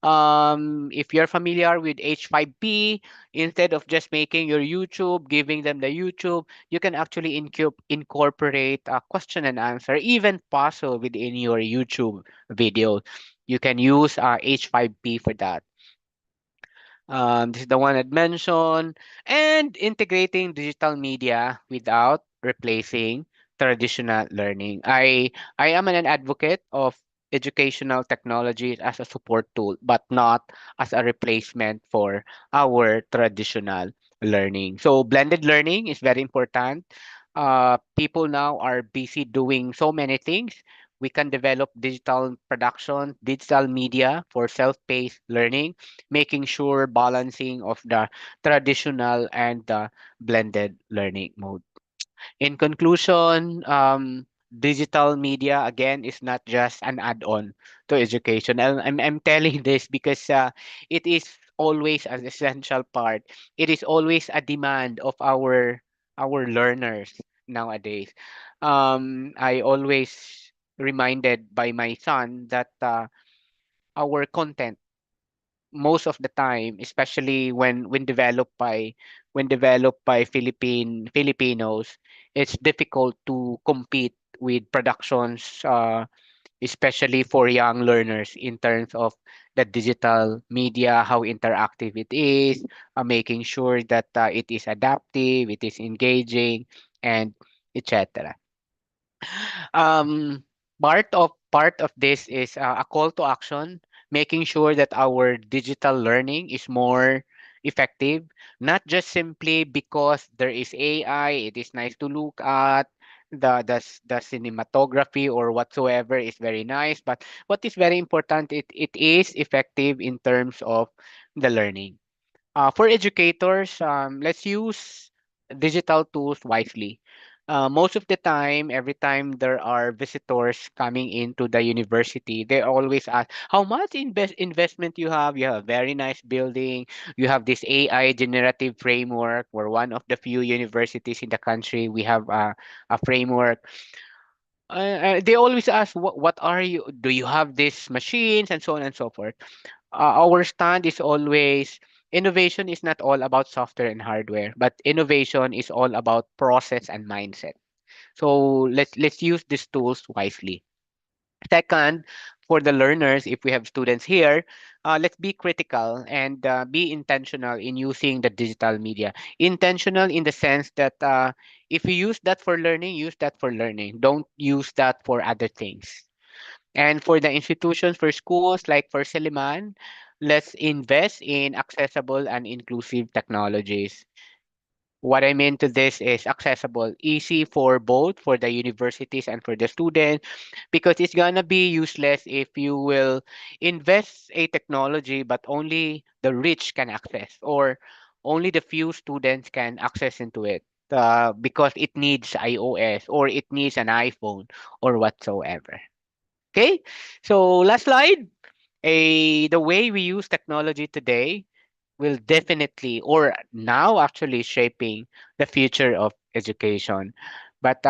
If you're familiar with H5P, instead of just making your YouTube, giving them the YouTube, you can actually incorporate a question and answer, even puzzle within your YouTube video. You can use H5P for that. This is the one I'd mentioned. And integrating digital media without replacing traditional learning. I am an advocate of educational technologies as a support tool, but not as a replacement for our traditional learning. So blended learning is very important. People now are busy doing so many things. We can develop digital production, digital media for self-paced learning, making sure balancing of the traditional and the blended learning mode. In conclusion, digital media again is not just an add-on to education. I'm telling this because it is always an essential part. It is always a demand of our learners nowadays. I always reminded by my son that our content, most of the time, especially when developed by Filipinos, it's difficult to compete with productions, especially for young learners, in terms of the digital media, how interactive it is, making sure that it is adaptive, it is engaging, and etc. Um, part of this is a call to action, making sure that our digital learning is more effective, not just simply because there is AI, it is nice to look at, the cinematography or whatsoever is very nice, but what is very important, it is effective in terms of the learning. For educators, let's use digital tools wisely. Most of the time, every time there are visitors coming into the university, they always ask, how much investment you have? You have a very nice building. You have this AI generative framework. We're one of the few universities in the country. We have a framework. They always ask, what are you? Do you have these machines and so on and so forth? Our stand is always, innovation is not all about software and hardware, but innovation is all about process and mindset. So let's use these tools wisely. Second, for the learners, if we have students here, let's be critical and be intentional in using the digital media. Intentional in the sense that if you use that for learning, use that for learning. Don't use that for other things. And for the institutions, for schools like for Silliman, let's invest in accessible and inclusive technologies. What I mean to this is accessible, easy for both for the universities and for the student, because it's gonna be useless if you will invest a technology but only the rich can access, or only the few students can access into it, because it needs iOS or it needs an iPhone or whatsoever. Okay, so last slide. The way we use technology today will definitely, or now actually, shaping the future of education. But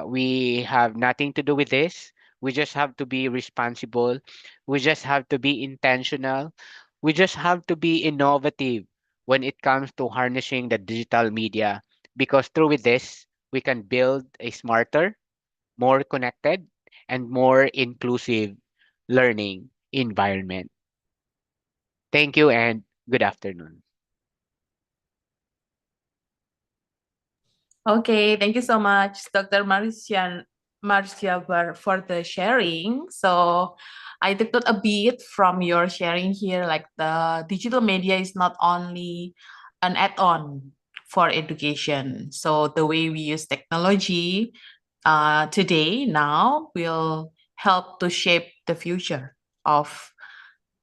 we have nothing to do with this. We just have to be responsible. We just have to be intentional. We just have to be innovative when it comes to harnessing the digital media, because through with this, we can build a smarter, more connected, and more inclusive learning environment. Thank you and good afternoon. Okay, thank you so much, Dr. Marcia for the sharing. So I took note a bit from your sharing here, like the digital media is not only an add-on for education. So the way we use technology today now will help to shape the future of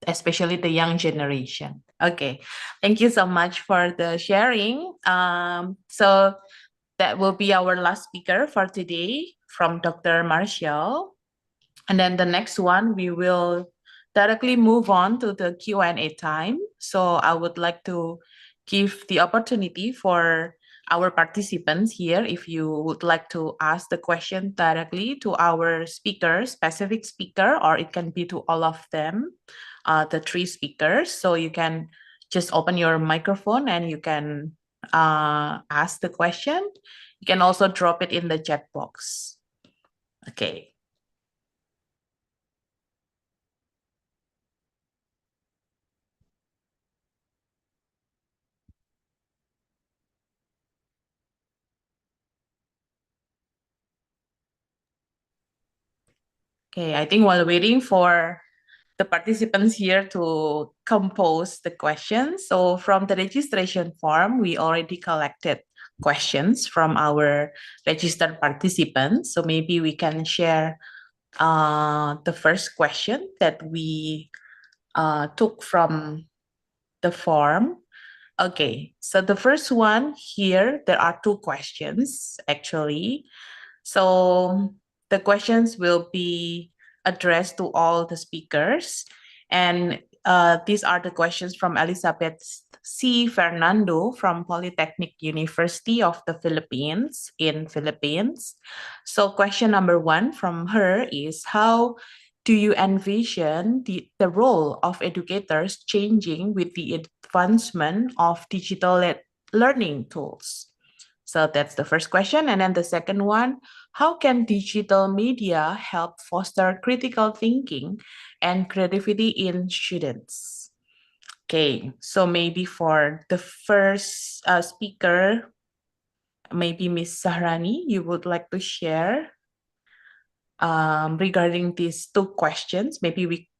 especially the young generation. Okay, thank you so much for the sharing. So that will be our last speaker for today from Dr. Marshall. And then the next one, we will directly move on to the Q&A time. So I would like to give the opportunity for our participants here, if you would like to ask the question directly to our speaker, specific speaker, or it can be to all of them, the three speakers. So you can just open your microphone and you can ask the question. You can also drop it in the chat box. Okay. Okay, I think while waiting for the participants here to compose the questions, so from the registration form, we already collected questions from our registered participants. So maybe we can share the first question that we took from the form. Okay, so the first one here, there are two questions actually. So the questions will be addressed to all the speakers. And these are the questions from Elizabeth C. Fernando from Polytechnic University of the Philippines in Philippines. So question number one from her is, how do you envision the role of educators changing with the advancement of digital learning tools? So that's the first question. And then the second one, how can digital media help foster critical thinking and creativity in students? Okay, so maybe for the first speaker, maybe Miss Sahrani, you would like to share regarding these two questions. Maybe we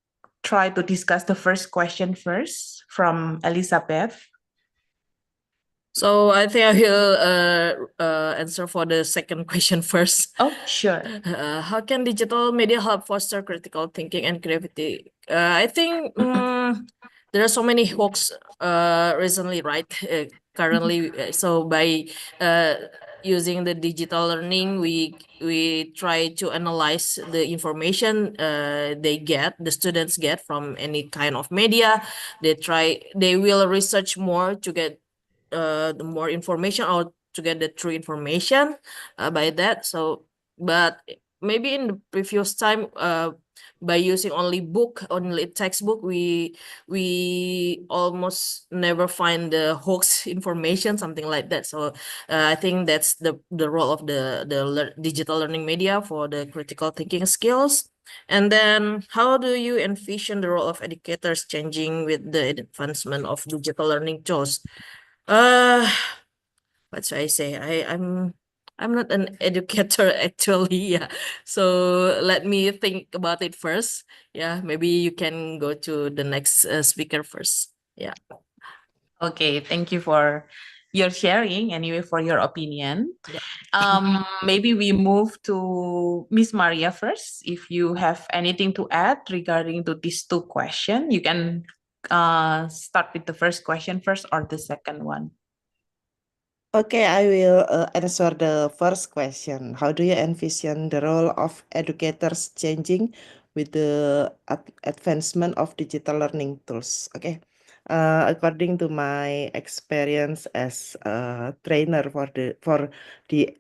try to discuss the first question first from Elizabeth. So I think I will answer for the second question first. Oh, sure. How can digital media help foster critical thinking and creativity? I think there are so many hoax recently, right? Currently, so by using the digital learning, we try to analyze the information the students get from any kind of media. They will research more to get the more information, or to get the true information by that. So but maybe in the previous time, by using only textbook, we almost never find the hoax information, something like that. So I think that's the role of the digital learning media for the critical thinking skills. And then, how do you envision the role of educators changing with the advancement of digital learning tools? What should I say? I'm not an educator actually. Yeah. So let me think about it first. Yeah. Maybe you can go to the next speaker first. Yeah. Okay, thank you for your sharing anyway for your opinion. Yeah. Maybe we move to Miss Maria first. If you have anything to add regarding to these two questions, you can start with the first question first or the second one. Okay, I will answer the first question. How do you envision the role of educators changing with the advancement of digital learning tools? Okay, according to my experience as a trainer for the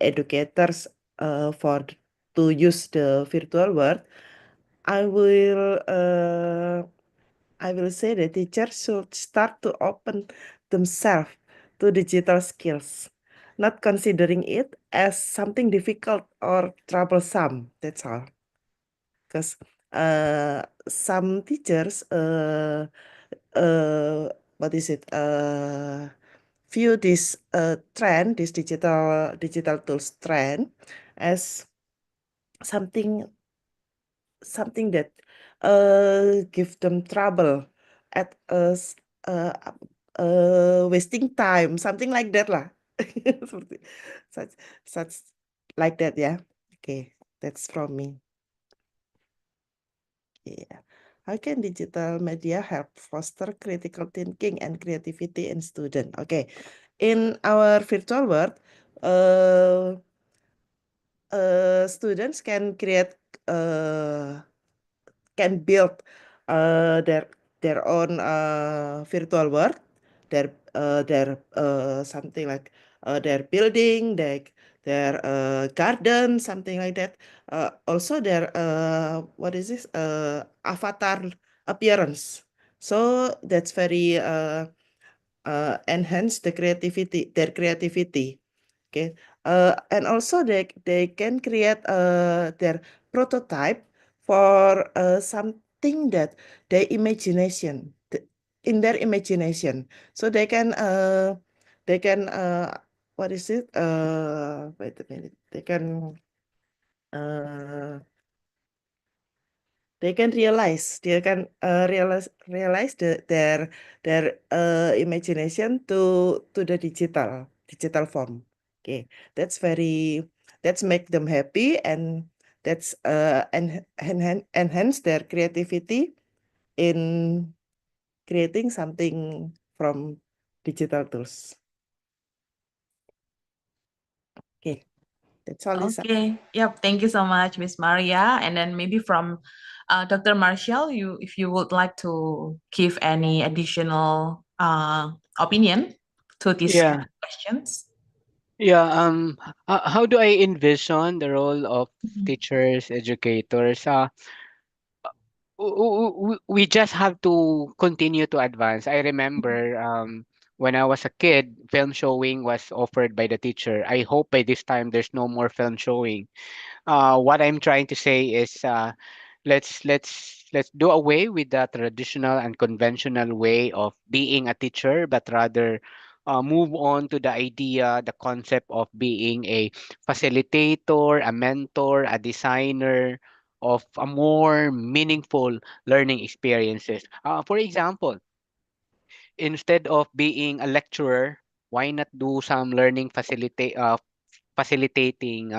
educators to use the virtual world, I will I will say the teachers should start to open themselves to digital skills, not considering it as something difficult or troublesome. That's all. Because some teachers what is it view this trend, this digital tools trend, as something that give them trouble at uh, wasting time, something like that lah. Seperti- such such like that, yeah. Okay, that's from me. Yeah. How can digital media help foster critical thinking and creativity in student? Okay, in our virtual world, uh, students can build their own virtual world, their something like their building, their garden, something like that. Also their what is this avatar appearance. So that's very enhance their creativity. Okay, and also they can create their prototype for something that their imagination in their imagination. So they can what is it? Wait a minute. Uh, they can realize their imagination to the digital form. Okay, that's very that's make them happy, and that's enhance their creativity in creating something from digital tools. Okay, that's all, Lisa. Okay. Yep. Thank you so much, Miss Maria. And then maybe from Dr. Marshall, if you would like to give any additional opinion to these Yeah. questions. Yeah. How do I envision the role of Mhm. teachers, educators? We just have to continue to advance. I remember when I was a kid, film showing was offered by the teacher. I hope by this time there's no more film showing. What I'm trying to say is let's do away with the traditional and conventional way of being a teacher, but rather move on to the idea, the concept of being a facilitator, a mentor, a designer of a more meaningful learning experiences. For example, instead of being a lecturer, why not do some learning facilitating,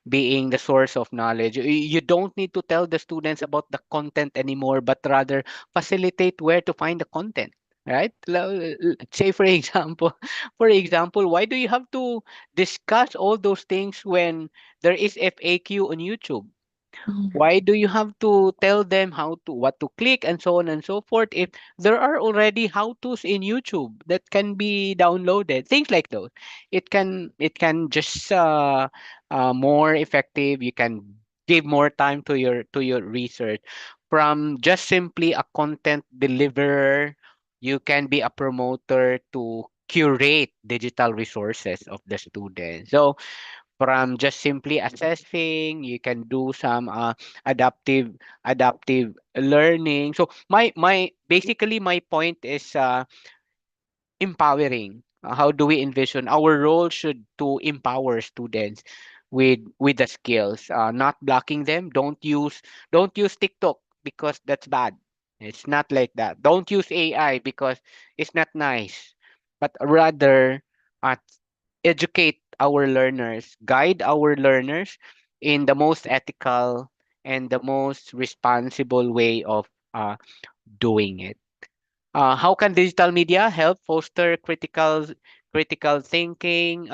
being the source of knowledge. You don't need to tell the students about the content anymore, but rather facilitate where to find the content. Right? Say for example, for example, why do you have to discuss all those things when there is FAQ on YouTube? Mhm. Why do you have to tell them how to what to click and so on and so forth if there are already how to's in YouTube that can be downloaded? Things like those. It can just more effective. You can give more time to your research from just simply a content deliverer. You can be a promoter to curate digital resources of the students. So from just simply assessing, you can do some adaptive learning. So my basically my point is empowering. How do we envision our role should to empower students with the skills, not blocking them. Don't use TikTok because that's bad. It's not like that. Don't use AI because it's not nice, but rather uh, educate our learners, guide our learners in the most ethical and the most responsible way of doing it. How can digital media help foster critical thinking?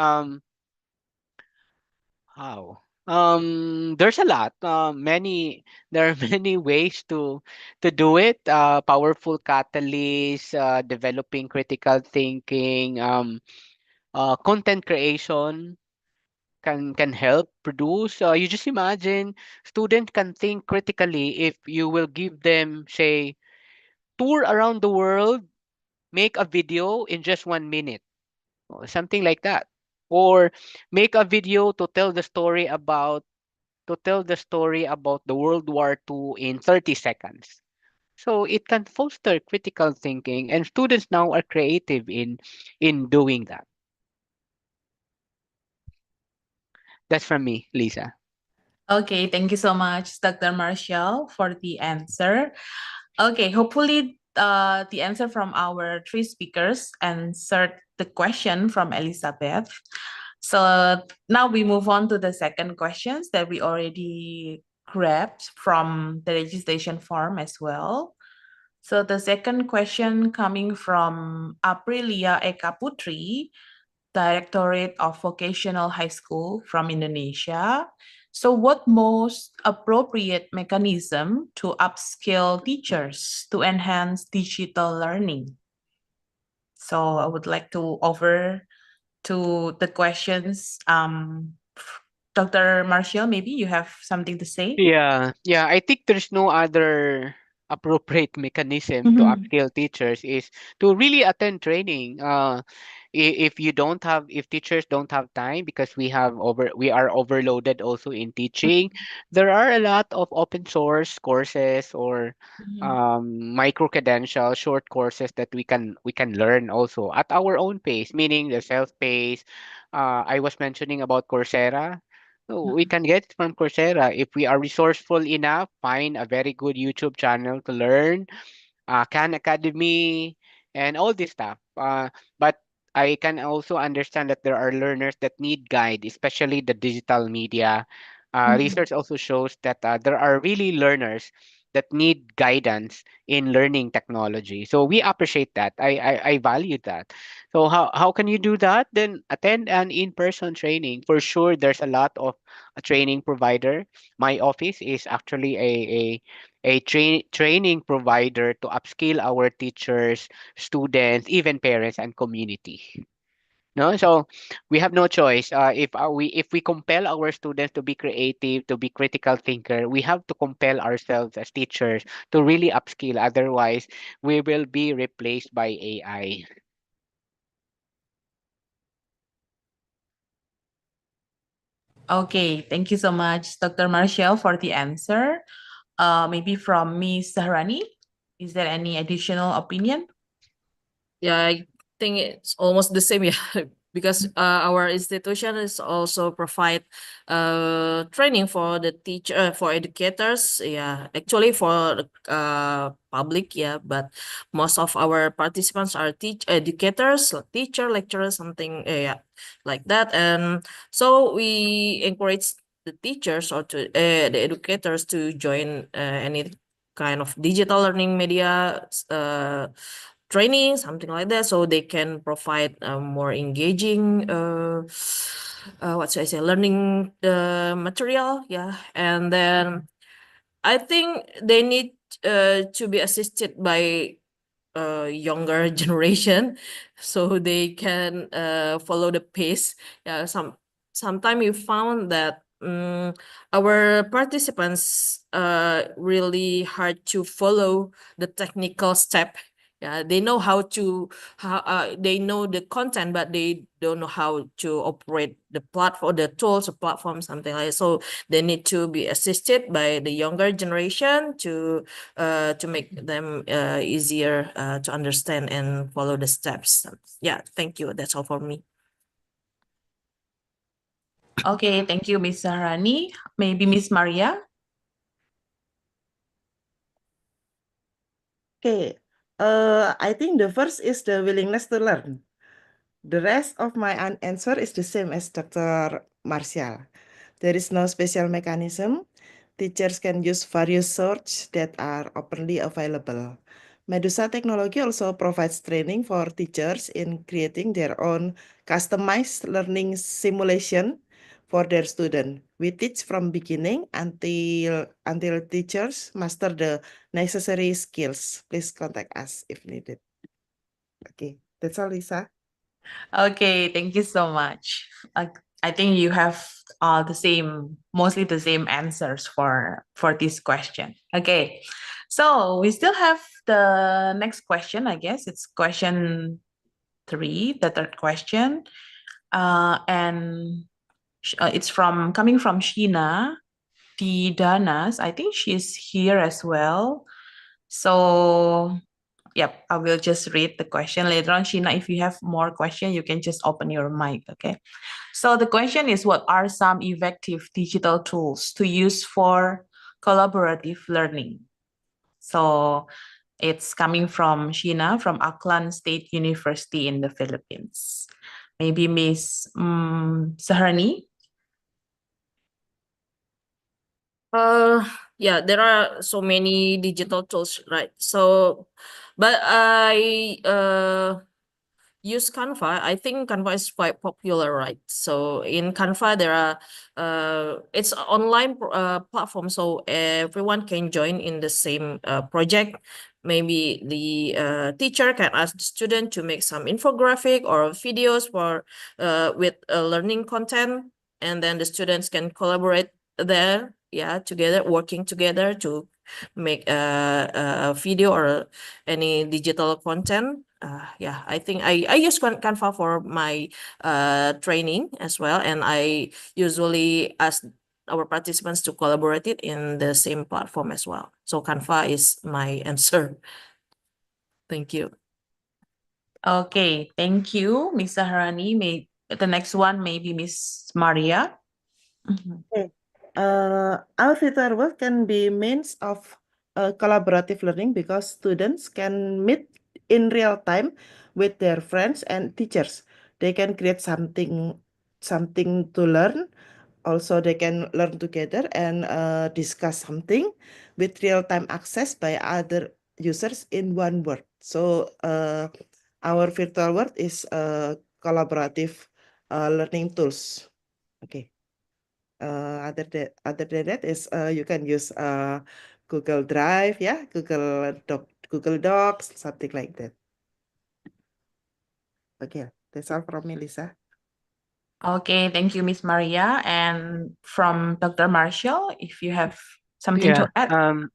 How? There's a lot. Many there are many ways to do it. Powerful catalysts, developing critical thinking, content creation can help produce. You just imagine students can think critically if you will give them, say, tour around the world, make a video in just 1 minute, or something like that, or make a video to tell the story about the World War II in 30 seconds. So it can foster critical thinking, and students now are creative in doing that. That's from me, Lisa. Okay, thank you so much, Dr. Marshall, for the answer. Okay, hopefully the answer from our three speakers answered the question from Elizabeth. So now we move on to the second questions that we already grabbed from the registration form as well. So the second question coming from Aprilia Eka Putri, Directorate of Vocational High School from Indonesia. So what most appropriate mechanism to upskill teachers to enhance digital learning? So I would like to offer to the questions. Dr. Marshall, maybe you have something to say? Yeah. I think there's no other appropriate mechanism to Mhm. upskill teachers is to really attend training. If teachers don't have time because we are overloaded also in teaching, there are a lot of open source courses or Mhm. micro credential short courses that we can learn also at our own pace, meaning the self pace. I was mentioning about Coursera. So we can get it from Coursera if we are resourceful enough. Find a very good YouTube channel to learn, Khan Academy, and all this stuff. But I can also understand that there are learners that need guide, especially the digital media. Mhm. Research also shows that there are really learners that need guidance in learning technology. So we appreciate that. I value that. So how can you do that? Then attend an in-person training. For sure, there's a lot of a training provider. My office is actually a training provider to upskill our teachers, students, even parents and community. No, so we have no choice. If we compel our students to be creative, to be critical thinker, we have to compel ourselves as teachers to really upskill. Otherwise, we will be replaced by AI. Okay, thank you so much, Dr. Marshall, for the answer. Maybe from Miss Zahrani, is there any additional opinion? Yeah, I think it's almost the same. Yeah, because our institution is also provide training for the teacher for educators. Yeah, actually for the public. Yeah, but most of our participants are educators, teacher, lecturers, something. Yeah, like that. And so we encourage the teachers or to the educators to join any kind of digital learning media training, something like that, so they can provide a more engaging what should I say, learning material. Yeah, and then I think they need to be assisted by younger generation so they can follow the pace. Yeah, sometime you found that our participants really hard to follow the technical step. Yeah, they know how they know the content, but they don't know how to operate the platform, the tools or platform, something like that. So they need to be assisted by the younger generation to make them easier to understand and follow the steps. Yeah, thank you. That's all for me. Okay, thank you, Miss Zahrani. Maybe Miss Maria? Okay. I think the first is the willingness to learn. The rest of my answer is the same as Dr. Martial. There is no special mechanism. Teachers can use various sources that are openly available. Medusa technology also provides training for teachers in creating their own customized learning simulation for their student. We teach from beginning until teachers master the necessary skills. Please contact us if needed. Okay, that's all, Lisa. Okay, thank you so much. I think you have mostly the same answers for this question. Okay, so we still have the next question. I guess it's question 3, the third question, and it's coming from Sheena D Danas. I think she's here as well. So yep, I will just read the question later on. Sheena, if you have more question, you can just open your mic, okay? So the question is, what are some effective digital tools to use for collaborative learning? So it's coming from Sheena from Aklan State University in the Philippines. Maybe Miss Saharni? Yeah, there are so many digital tools, right? So, but I use Canva. I think Canva is quite popular, right? So in Canva, there are it's an online platform, so everyone can join in the same project. Maybe the teacher can ask the student to make some infographic or videos for with learning content, and then the students can collaborate there, yeah, together, working together to make a video or any digital content. Yeah, I think I use Canva for my training as well, and I usually ask our participants to collaborate it in the same platform as well. So Canva is my answer. Thank you. Okay, thank you, Miss Saharani. The next one maybe Miss Maria. Mhm. Okay. Our virtual world can be means of collaborative learning because students can meet in real time with their friends and teachers. They can create something to learn. Also, they can learn together and discuss something with real-time access by other users in one word. So, our virtual world is collaborative learning tools. Okay. Other than that is you can use Google Drive, yeah, Google Docs, something like that. Okay, that's all from me, Lisa. Okay, thank you, Miss Maria. And from Dr. Marshall, if you have something Yeah. to add. Um,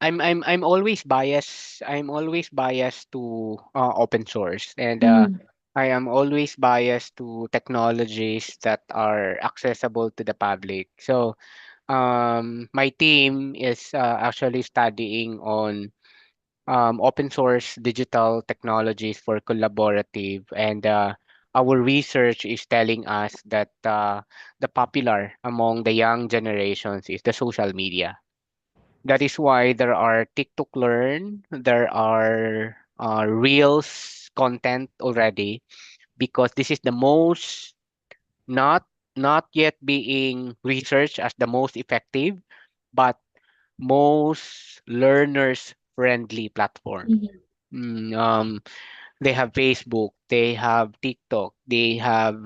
I'm always biased. I'm always biased to open source, and Mhm. I am always biased to technologies that are accessible to the public. So, my team is actually studying on open source digital technologies for collaborative, and our research is telling us that the popular among the young generations is the social media. That is why there are TikTok Learn, there are Reels content already, because this is the most not not yet being researched as the most effective, but most learners friendly platform. Mhm. Mm, they have Facebook, they have TikTok, they have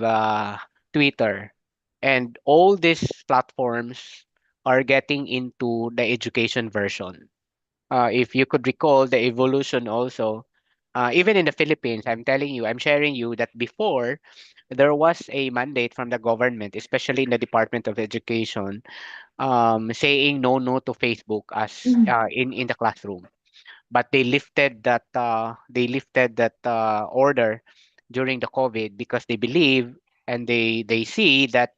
Twitter, and all these platforms are getting into the education version. If you could recall the evolution also, even in the Philippines, I'm sharing you that before there was a mandate from the government, especially in the Department of Education, saying no to Facebook as Mhm. in the classroom. But they lifted that order during the COVID because they believe and they see that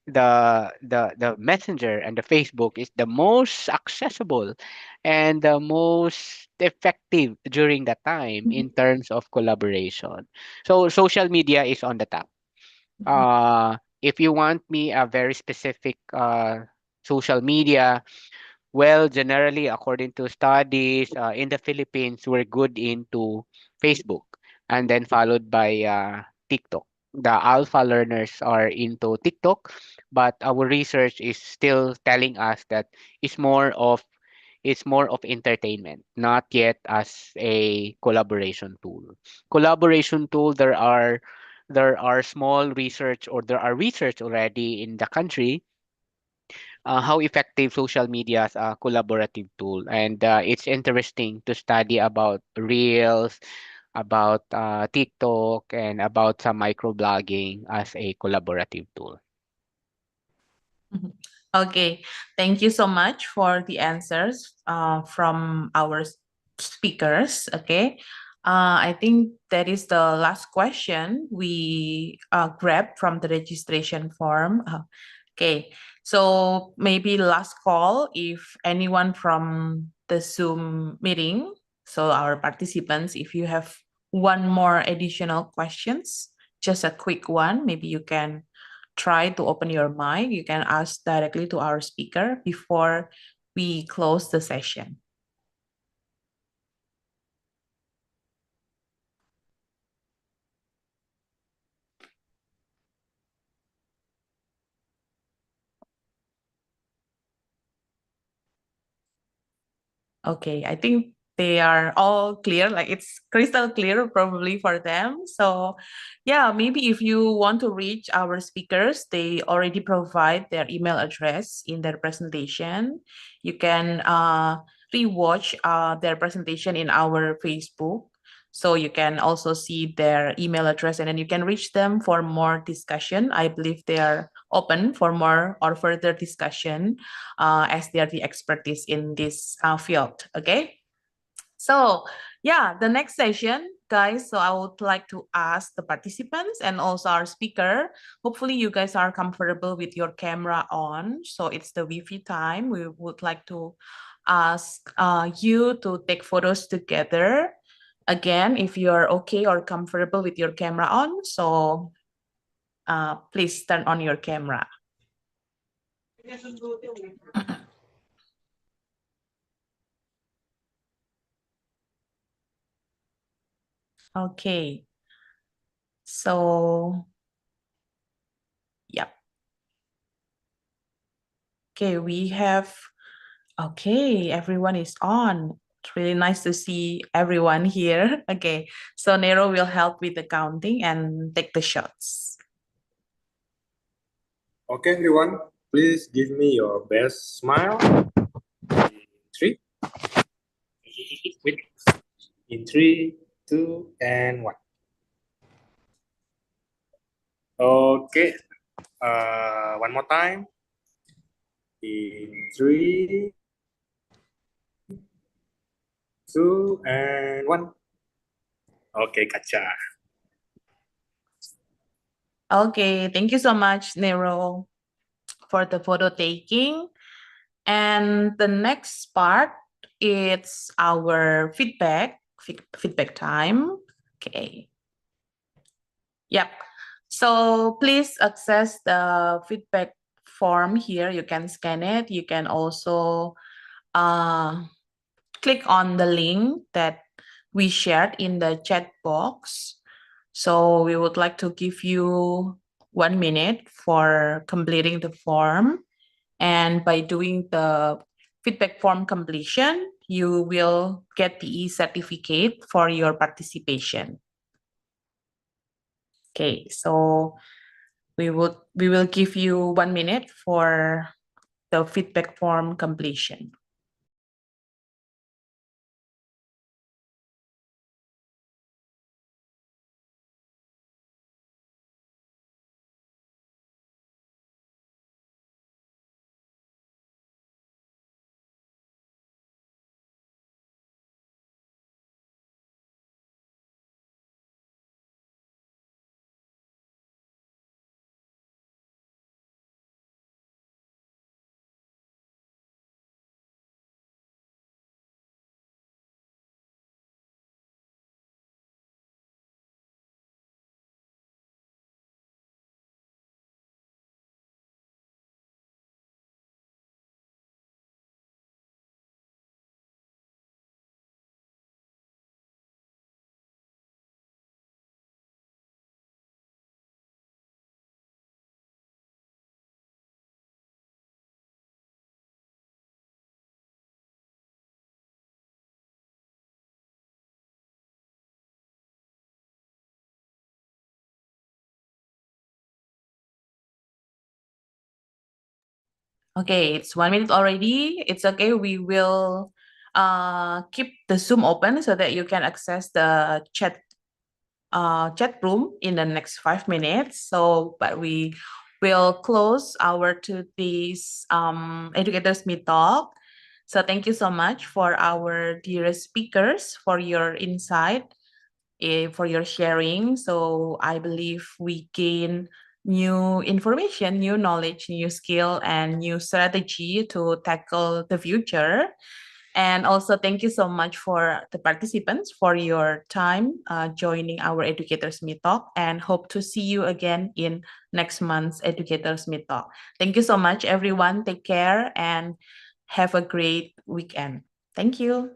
the messenger and the Facebook is the most accessible and the most effective during that time Mhm. in terms of collaboration. So social media is on the top. Mhm. If you want me a very specific social media Well, generally, according to studies in the Philippines, we're good into Facebook and then followed by TikTok. The alpha learners are into TikTok, but our research is still telling us that it's more of it's more of entertainment, not yet as a collaboration tool. Collaboration tool, there are small research or there are research already in the country how effective social media as a collaborative tool. And it's interesting to study about Reels, about TikTok, and about some microblogging as a collaborative tool. Mhm. Okay, thank you so much for the answers from our speakers. Okay, I think that is the last question we grabbed from the registration form. Okay, so maybe last call if anyone from the Zoom meeting, so our participants, if you have one more additional questions, just a quick one, maybe you can try to open your mic. You can ask directly to our speaker before we close the session. Okay, I think they are all clear, like it's crystal clear probably for them. So yeah, maybe if you want to reach our speakers, they already provide their email address in their presentation. You can rewatch their presentation in our Facebook. So you can also see their email address and then you can reach them for more discussion. I believe they are open for more or further discussion as they are the expertise in this field. Okay. So yeah, the next session, guys. So I would like to ask the participants and also our speaker. Hopefully you guys are comfortable with your camera on. So it's the Wi-Fi time. We would like to ask you to take photos together. Again, if you're okay or comfortable with your camera on, so please turn on your camera. Okay. So, yep. Okay, everyone is on. It's really nice to see everyone here. Okay, so Nero will help with the counting and take the shots. Okay, everyone, please give me your best smile. In three, wait, in 3, 2, and 1. Okay, one more time. In 3, 2, and 1. Okay, Kacha. Okay, thank you so much, Nero, for the photo taking. And the next part is our feedback time. Okay. Yep. So please access the feedback form here. You can scan it. You can also click on the link that we shared in the chat box. So we would like to give you 1 minute for completing the form. And by doing the feedback form completion, you will get the e-certificate for your participation. Okay, so we will give you 1 minute for the feedback form completion. Okay, it's 1 minute already. It's okay. We will keep the Zoom open so that you can access the chat room in the next 5 minutes. So, but we will close our today's educators meet talk. So thank you so much for our dearest speakers for your insight, for your sharing. So I believe we gain new information, new knowledge, new skill, and new strategy to tackle the future. And also, thank you so much for the participants for your time joining our Educators Meet Talk, and hope to see you again in next month's Educators Meet Talk. Thank you so much, everyone. Take care and have a great weekend. Thank you.